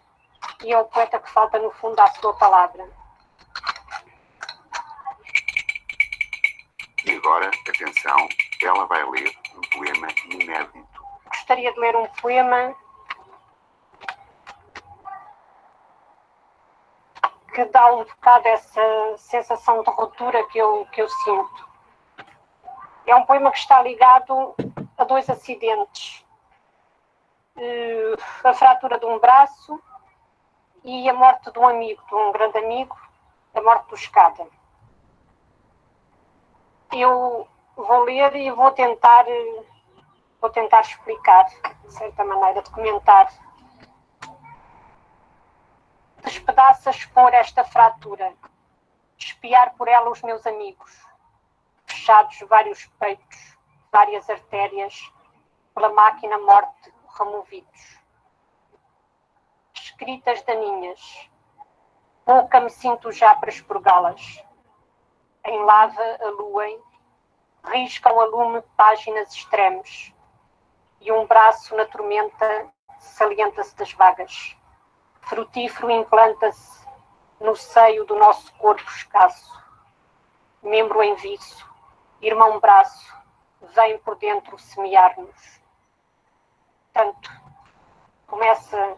e é o poeta que falta, no fundo, à sua palavra. E agora, atenção, ela vai ler um poema inédito. Gostaria de ler um poema que dá um bocado essa sensação de ruptura que eu sinto. É um poema que está ligado a dois acidentes. A fratura de um braço e a morte de um amigo, de um grande amigo, a morte do Escada. Eu vou ler e vou tentar explicar, de certa maneira, documentar. Despedaça expor esta fratura, espiar por ela os meus amigos, fechados vários peitos, várias artérias, pela máquina morte removidos. Escritas daninhas, pouca me sinto já para expurgá-las. Em lava aluem, riscam a lume páginas extremes, e um braço na tormenta salienta-se das vagas. Frutífero implanta-se no seio do nosso corpo escasso, membro em viço, irmão braço, vem por dentro semear-nos. Portanto, começa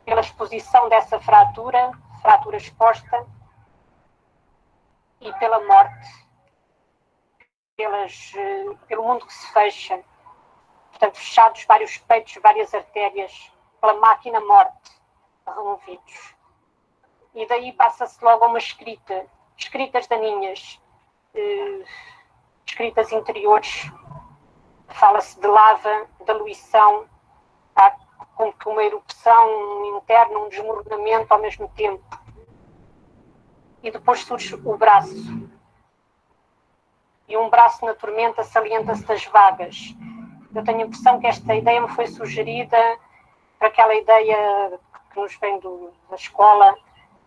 pela exposição dessa fratura exposta, e pela morte, pelo mundo que se fecha, portanto, fechados vários peitos, várias artérias, pela máquina morte, removidos. E daí passa-se logo a uma escritas daninhas, escritas interiores, fala-se de lava, de aluição, há como que uma erupção interna, um desmoronamento ao mesmo tempo. E depois surge o braço. E um braço na tormenta salienta-se das vagas. Eu tenho a impressão que esta ideia me foi sugerida para aquela ideia que nos vem da escola,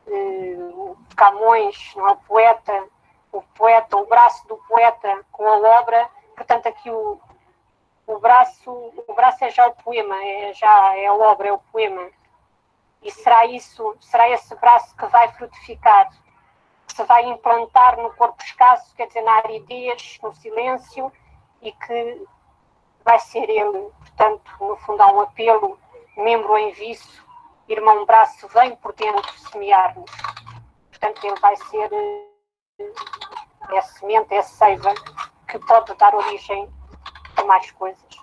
o Camões, não é? O braço do poeta com a obra. Portanto, aqui o braço é já o poema, é a obra, é o poema. E será esse braço que vai frutificar, que se vai implantar no corpo escasso, quer dizer, na aridez, no silêncio, e que vai ser ele. Portanto, no fundo, há um apelo, membro em viço, irmão braço, vem por dentro semear-nos. Portanto, ele vai ser a semente, a seiva, que pode dar origem a mais coisas.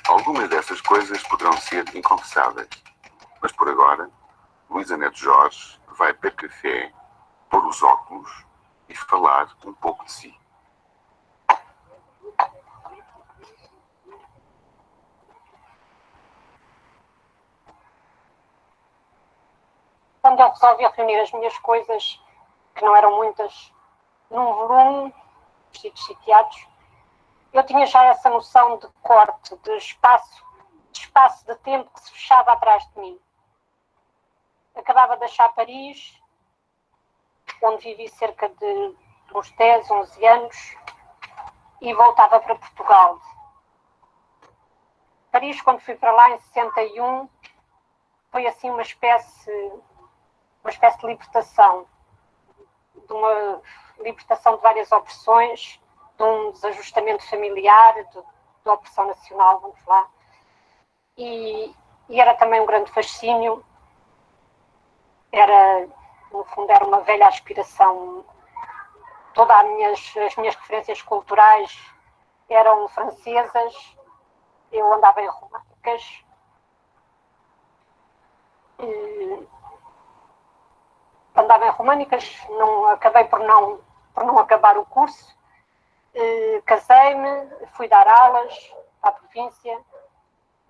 Algumas dessas coisas poderão ser inconfessáveis, mas por agora, Luísa Neto Jorge vai beber café, pôr os óculos e falar um pouco de si. Quando eu resolvi reunir as minhas coisas, que não eram muitas, num volume, vestidos sitiados, eu tinha já essa noção de corte, de espaço de tempo que se fechava atrás de mim. Acabava de deixar Paris, onde vivi cerca de uns 10, 11 anos, e voltava para Portugal. Paris, quando fui para lá em 61, foi assim uma espécie de libertação, de uma libertação de várias opressões, de um desajustamento familiar, de opressão nacional, vamos lá. E era também um grande fascínio, no fundo, era uma velha aspiração. Todas as minhas referências culturais eram francesas, eu andava em românicas, acabei por não acabar o curso, casei-me, fui dar aulas à província,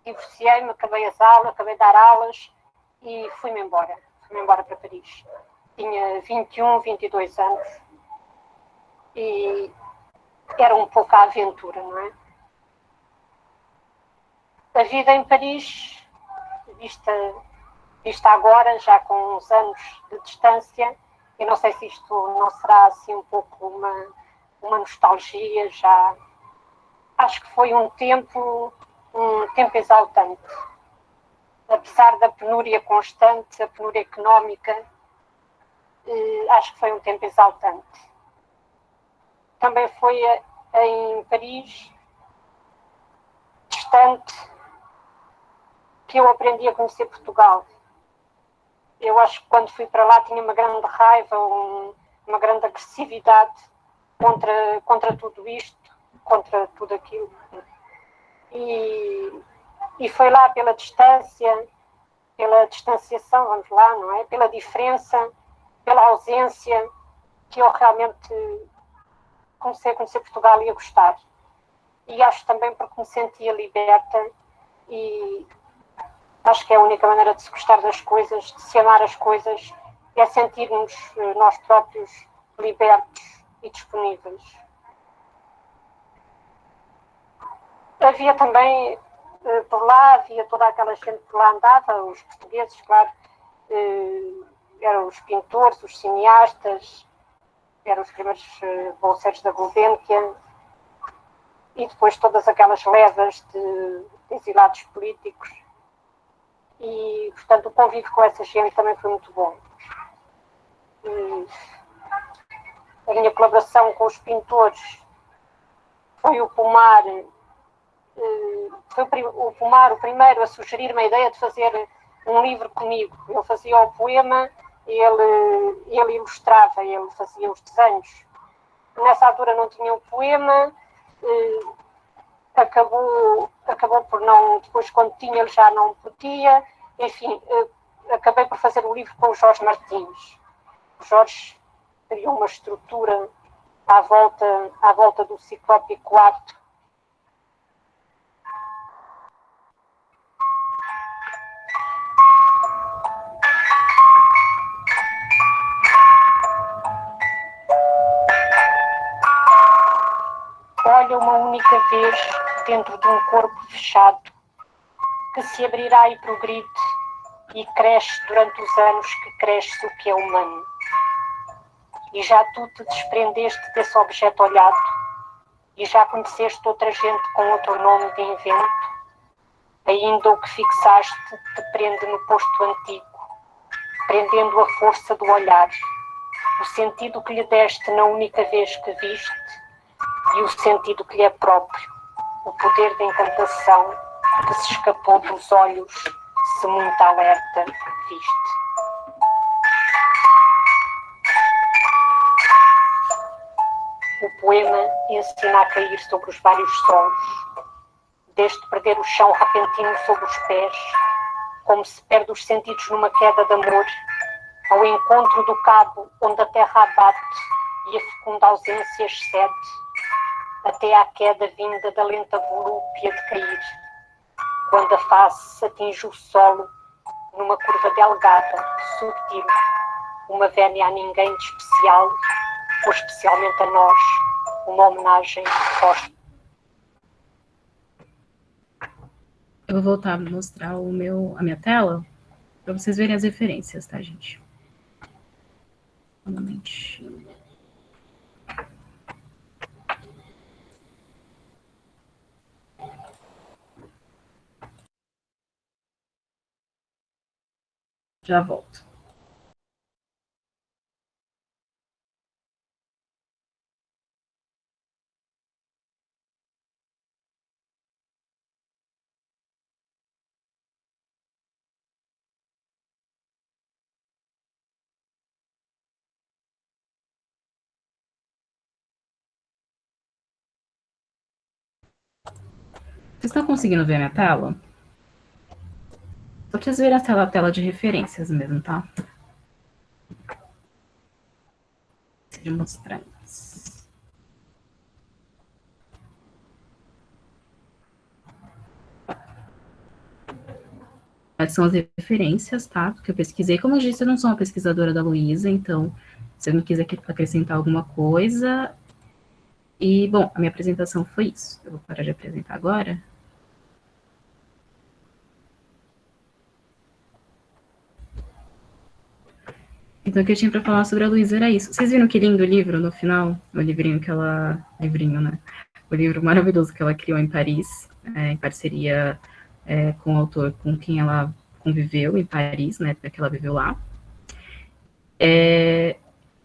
divorciei-me, acabei de dar aulas e fui-me embora para Paris. Tinha 21, 22 anos e era um pouco a aventura, não é? A vida em Paris, vista agora, já com uns anos de distância, eu não sei se isto não será assim um pouco uma nostalgia, já acho que foi um tempo exaltante. Apesar da penúria constante, a penúria económica, acho que foi um tempo exaltante. Também foi em Paris, distante, que eu aprendi a conhecer Portugal. Eu acho que quando fui para lá tinha uma grande raiva, uma grande agressividade contra tudo isto, contra tudo aquilo. E foi lá pela distância, pela distanciação, vamos lá, não é? Pela diferença, pela ausência, que eu realmente comecei a conhecer Portugal e a gostar. E acho também porque me sentia liberta e acho que é a única maneira de se gostar das coisas, de se amar as coisas, é sentir-nos nós próprios libertos e disponíveis. Havia também, por lá, havia toda aquela gente que lá andava, os portugueses, claro, eram os pintores, os cineastas, eram os primeiros bolseiros da Gulbenkian, e depois todas aquelas levas de exilados políticos. E, portanto, o convívio com essa gente também foi muito bom. a minha colaboração com os pintores foi o Pomar, o primeiro a sugerir-me a ideia de fazer um livro comigo. Ele fazia o poema, ele ilustrava, ele fazia os desenhos. Nessa altura não tinha o poema, acabou por não, depois quando tinha ele já não podia, enfim, acabei por fazer o livro com o Jorge Martins. O Jorge criou uma estrutura à volta do ciclópico ato. Olha uma única vez dentro de um corpo fechado, que se abrirá e progride e cresce durante os anos que cresce o que é humano. E já tu te desprendeste desse objeto olhado, e já conheceste outra gente com outro nome de invento, ainda o que fixaste te prende no posto antigo, prendendo a força do olhar, o sentido que lhe deste na única vez que viste, e o sentido que lhe é próprio, o poder de encantação que se escapou dos olhos, se muito alerta viste. O poema ensina a cair sobre os vários solos, desde perder o chão repentino sob os pés, como se perde os sentidos numa queda de amor, ao encontro do cabo onde a terra abate e a fecunda ausência excede, até à queda vinda da lenta volúpia de cair, quando a face atinge o solo numa curva delgada, subtil, uma vénia a ninguém de especial, ou especialmente a nós, uma homenagem aos. Eu vou voltar a mostrar a minha tela, para vocês verem as referências, tá, gente? Novamente. Já volto. Vocês estão conseguindo ver a minha tela? Só pra vocês verem a tela de referências mesmo, tá? Deixa eu mostrar isso. Essas são as referências, tá? Porque eu pesquisei. Como eu disse, eu não sou uma pesquisadora da Luísa, então, se eu não quiser acrescentar alguma coisa. E, bom, a minha apresentação foi isso. Eu vou parar de apresentar agora. Então, o que eu tinha para falar sobre a Luísa era isso. Vocês viram que lindo o livro no final? O livrinho que ela... Livrinho, né? O livro maravilhoso que ela criou em Paris, em parceria com o autor com quem ela conviveu em Paris, na época que ela viveu lá.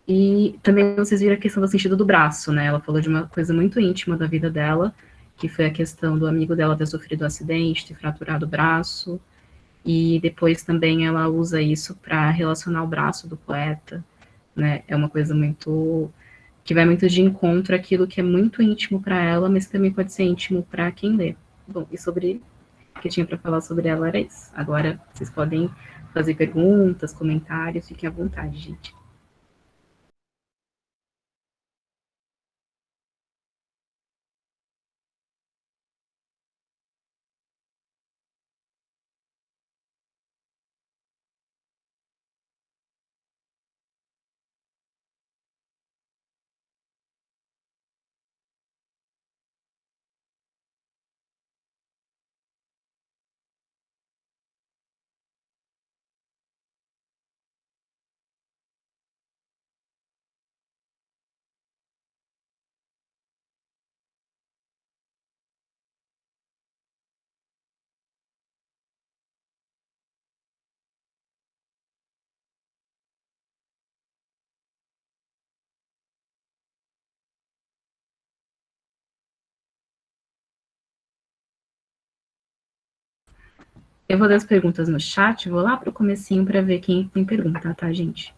E também vocês viram a questão do sentido do braço, né? Ela falou de uma coisa muito íntima da vida dela, que foi a questão do amigo dela ter sofrido um acidente, ter fraturado o braço, e depois também ela usa isso para relacionar o braço do poeta, né? É uma coisa muito que vai muito de encontro àquilo que é muito íntimo para ela, mas também pode ser íntimo para quem lê. Bom, e sobre o que eu tinha para falar sobre ela era isso. Agora vocês podem fazer perguntas, comentários, fiquem à vontade, gente. Eu vou ler as perguntas no chat, vou lá para o comecinho para ver quem tem pergunta, tá, gente?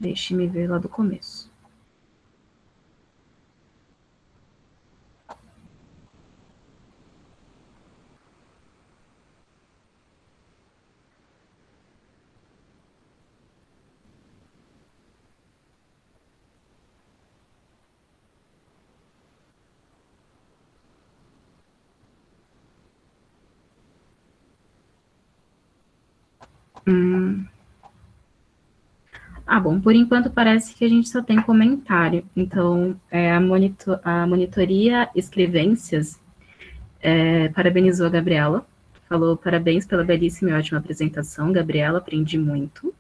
Deixe-me ver lá do começo. Bom, por enquanto parece que a gente só tem comentário. Então, a monitoria Escrevências parabenizou a Gabriela. Falou, parabéns pela belíssima e ótima apresentação, Gabriela, aprendi muito.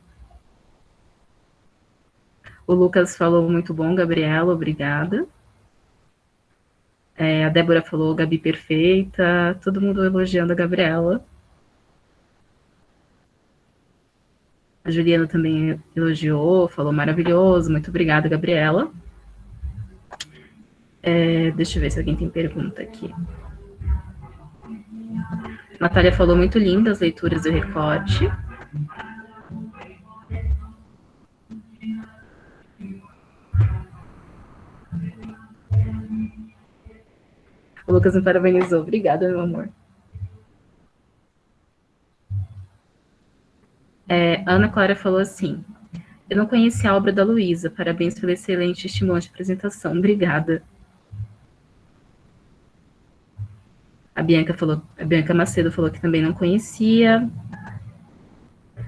O Lucas falou, muito bom, Gabriela, obrigada. A Débora falou, Gabi perfeita, todo mundo elogiando a Gabriela. A Juliana também elogiou, falou maravilhoso, muito obrigada, Gabriela. Deixa eu ver se alguém tem pergunta aqui. Natália falou muito linda as leituras do recorte. O Lucas me parabenizou. Obrigada, meu amor. Ana Clara falou assim, eu não conheci a obra da Luísa, parabéns pela excelente e estimulante apresentação. Obrigada. A Bianca Macedo falou que também não conhecia.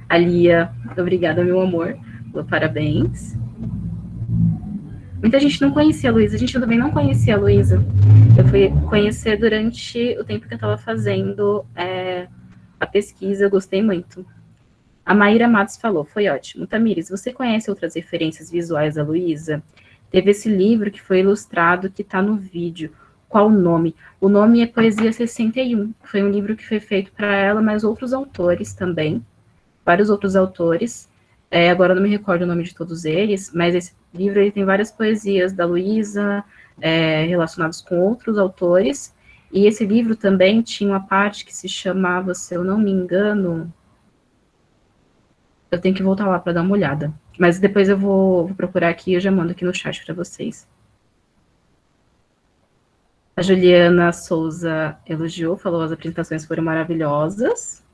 A Lia, obrigada, meu amor. Falou parabéns. Muita gente não conhecia a Luísa, a gente também não conhecia a Luísa. Eu fui conhecer durante o tempo que eu estava fazendo a pesquisa, eu gostei muito. A Maíra Matos falou, foi ótimo. Tamires, você conhece outras referências visuais da Luísa? Teve esse livro que foi ilustrado, que está no vídeo. Qual o nome? O nome é Poesia 61. Foi um livro que foi feito para ela, mas outros autores também. Vários outros autores. Agora eu não me recordo o nome de todos eles, mas esse livro ele tem várias poesias da Luísa, relacionadas com outros autores. E esse livro também tinha uma parte que se chamava, se eu não me engano... Eu tenho que voltar lá para dar uma olhada. Mas depois eu vou procurar aqui e eu já mando aqui no chat para vocês. A Juliana Souza elogiou, falou as apresentações foram maravilhosas.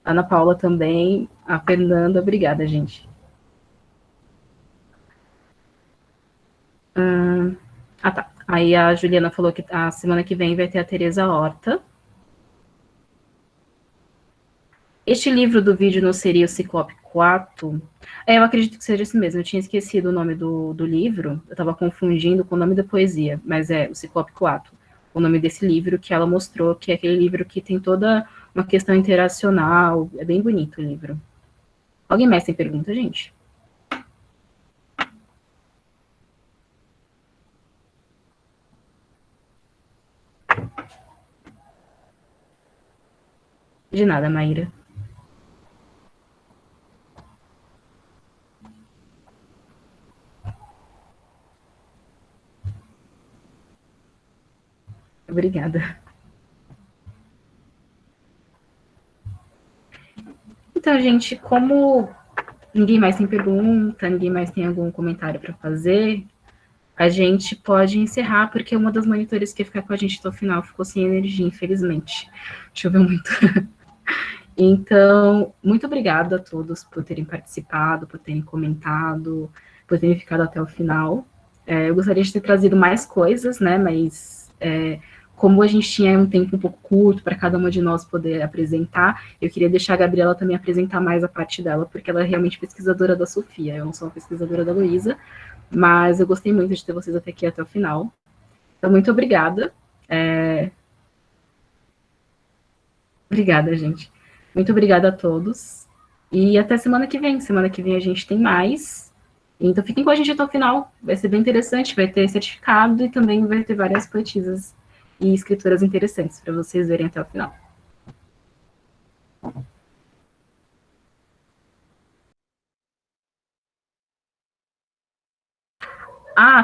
A Ana Paula também. A Fernanda, obrigada, gente. Tá. Aí a Juliana falou que a semana que vem vai ter a Teresa Horta. Este livro do vídeo não seria o Ciclope 4? Eu acredito que seja esse mesmo. Eu tinha esquecido o nome do livro. Eu estava confundindo com o nome da poesia. Mas é o Ciclope 4. O nome desse livro que ela mostrou, que é aquele livro que tem toda uma questão interacional. É bem bonito o livro. Alguém mais tem pergunta, gente? De nada, Maíra. Obrigada. Então, gente, como ninguém mais tem pergunta, ninguém mais tem algum comentário para fazer, a gente pode encerrar, porque uma das monitores que ia ficar com a gente até o final ficou sem energia, infelizmente. Choveu muito. Então, muito obrigada a todos por terem participado, por terem comentado, por terem ficado até o final. Eu gostaria de ter trazido mais coisas, né, mas como a gente tinha um tempo um pouco curto para cada uma de nós poder apresentar, eu queria deixar a Gabriela também apresentar mais a parte dela, porque ela é realmente pesquisadora da Sofia, eu não sou uma pesquisadora da Luísa, mas eu gostei muito de ter vocês até aqui até o final. Então, muito obrigada. Obrigada, gente. Muito obrigada a todos. E até semana que vem. Semana que vem a gente tem mais. Então, fiquem com a gente até o final. Vai ser bem interessante. Vai ter certificado e também vai ter várias poetisas e escritoras interessantes para vocês verem até o final.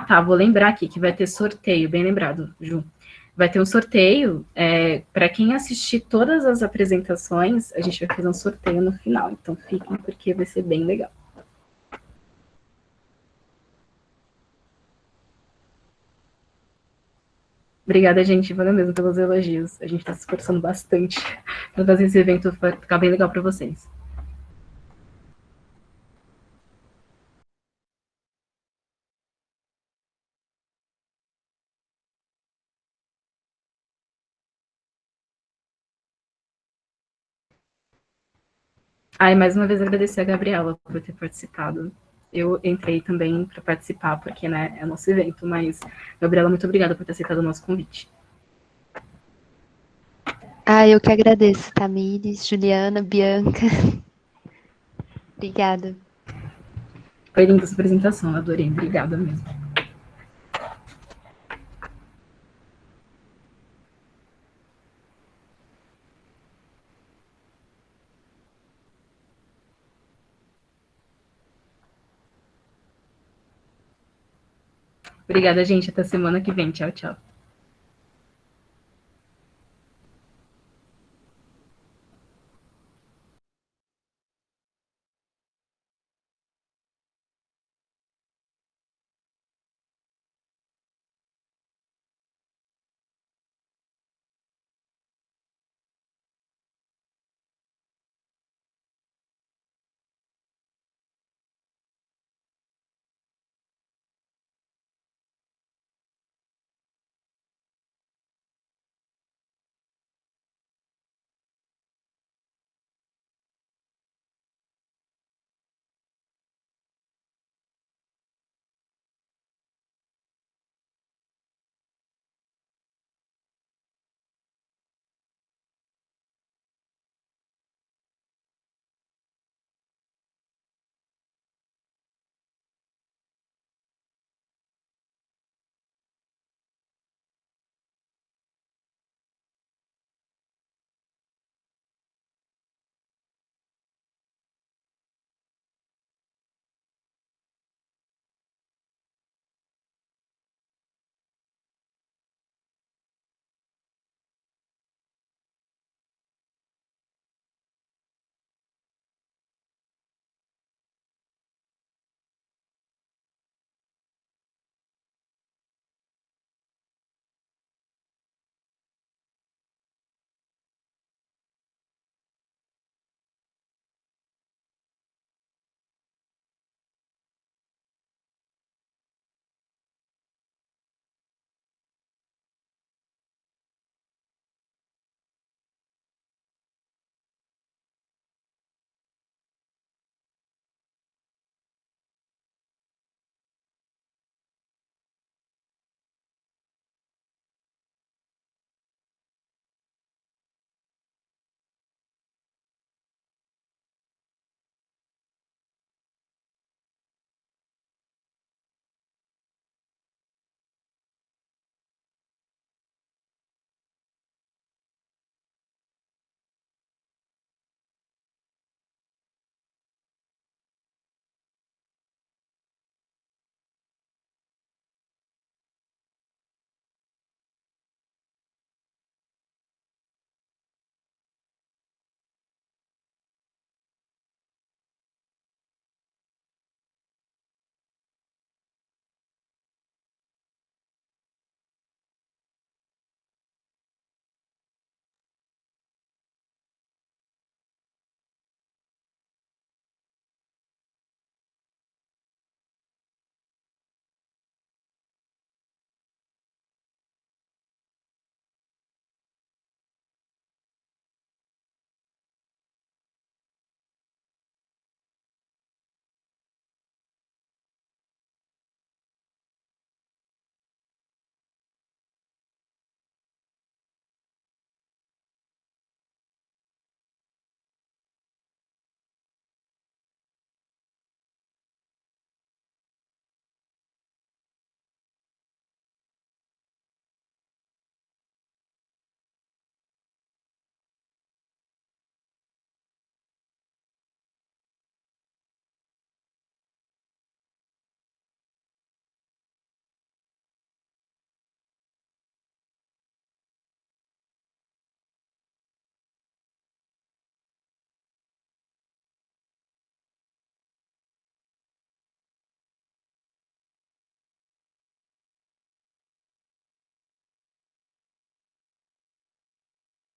Tá. Vou lembrar aqui que vai ter sorteio. Bem lembrado, Ju. vai ter um sorteio. Para quem assistir todas as apresentações, a gente vai fazer um sorteio no final. Então fiquem, porque vai ser bem legal. Obrigada, gente. Valeu mesmo pelos elogios. A gente está se esforçando bastante para fazer esse evento ficar bem legal para vocês. E mais uma vez agradecer a Gabriela por ter participado. Eu entrei também para participar, porque, né, é nosso evento, mas, Gabriela, muito obrigada por ter aceitado o nosso convite. Eu que agradeço, Tamires, Juliana, Bianca. Obrigada. Foi linda essa apresentação, adorei. Obrigada mesmo. Obrigada, gente. Até semana que vem. Tchau, tchau.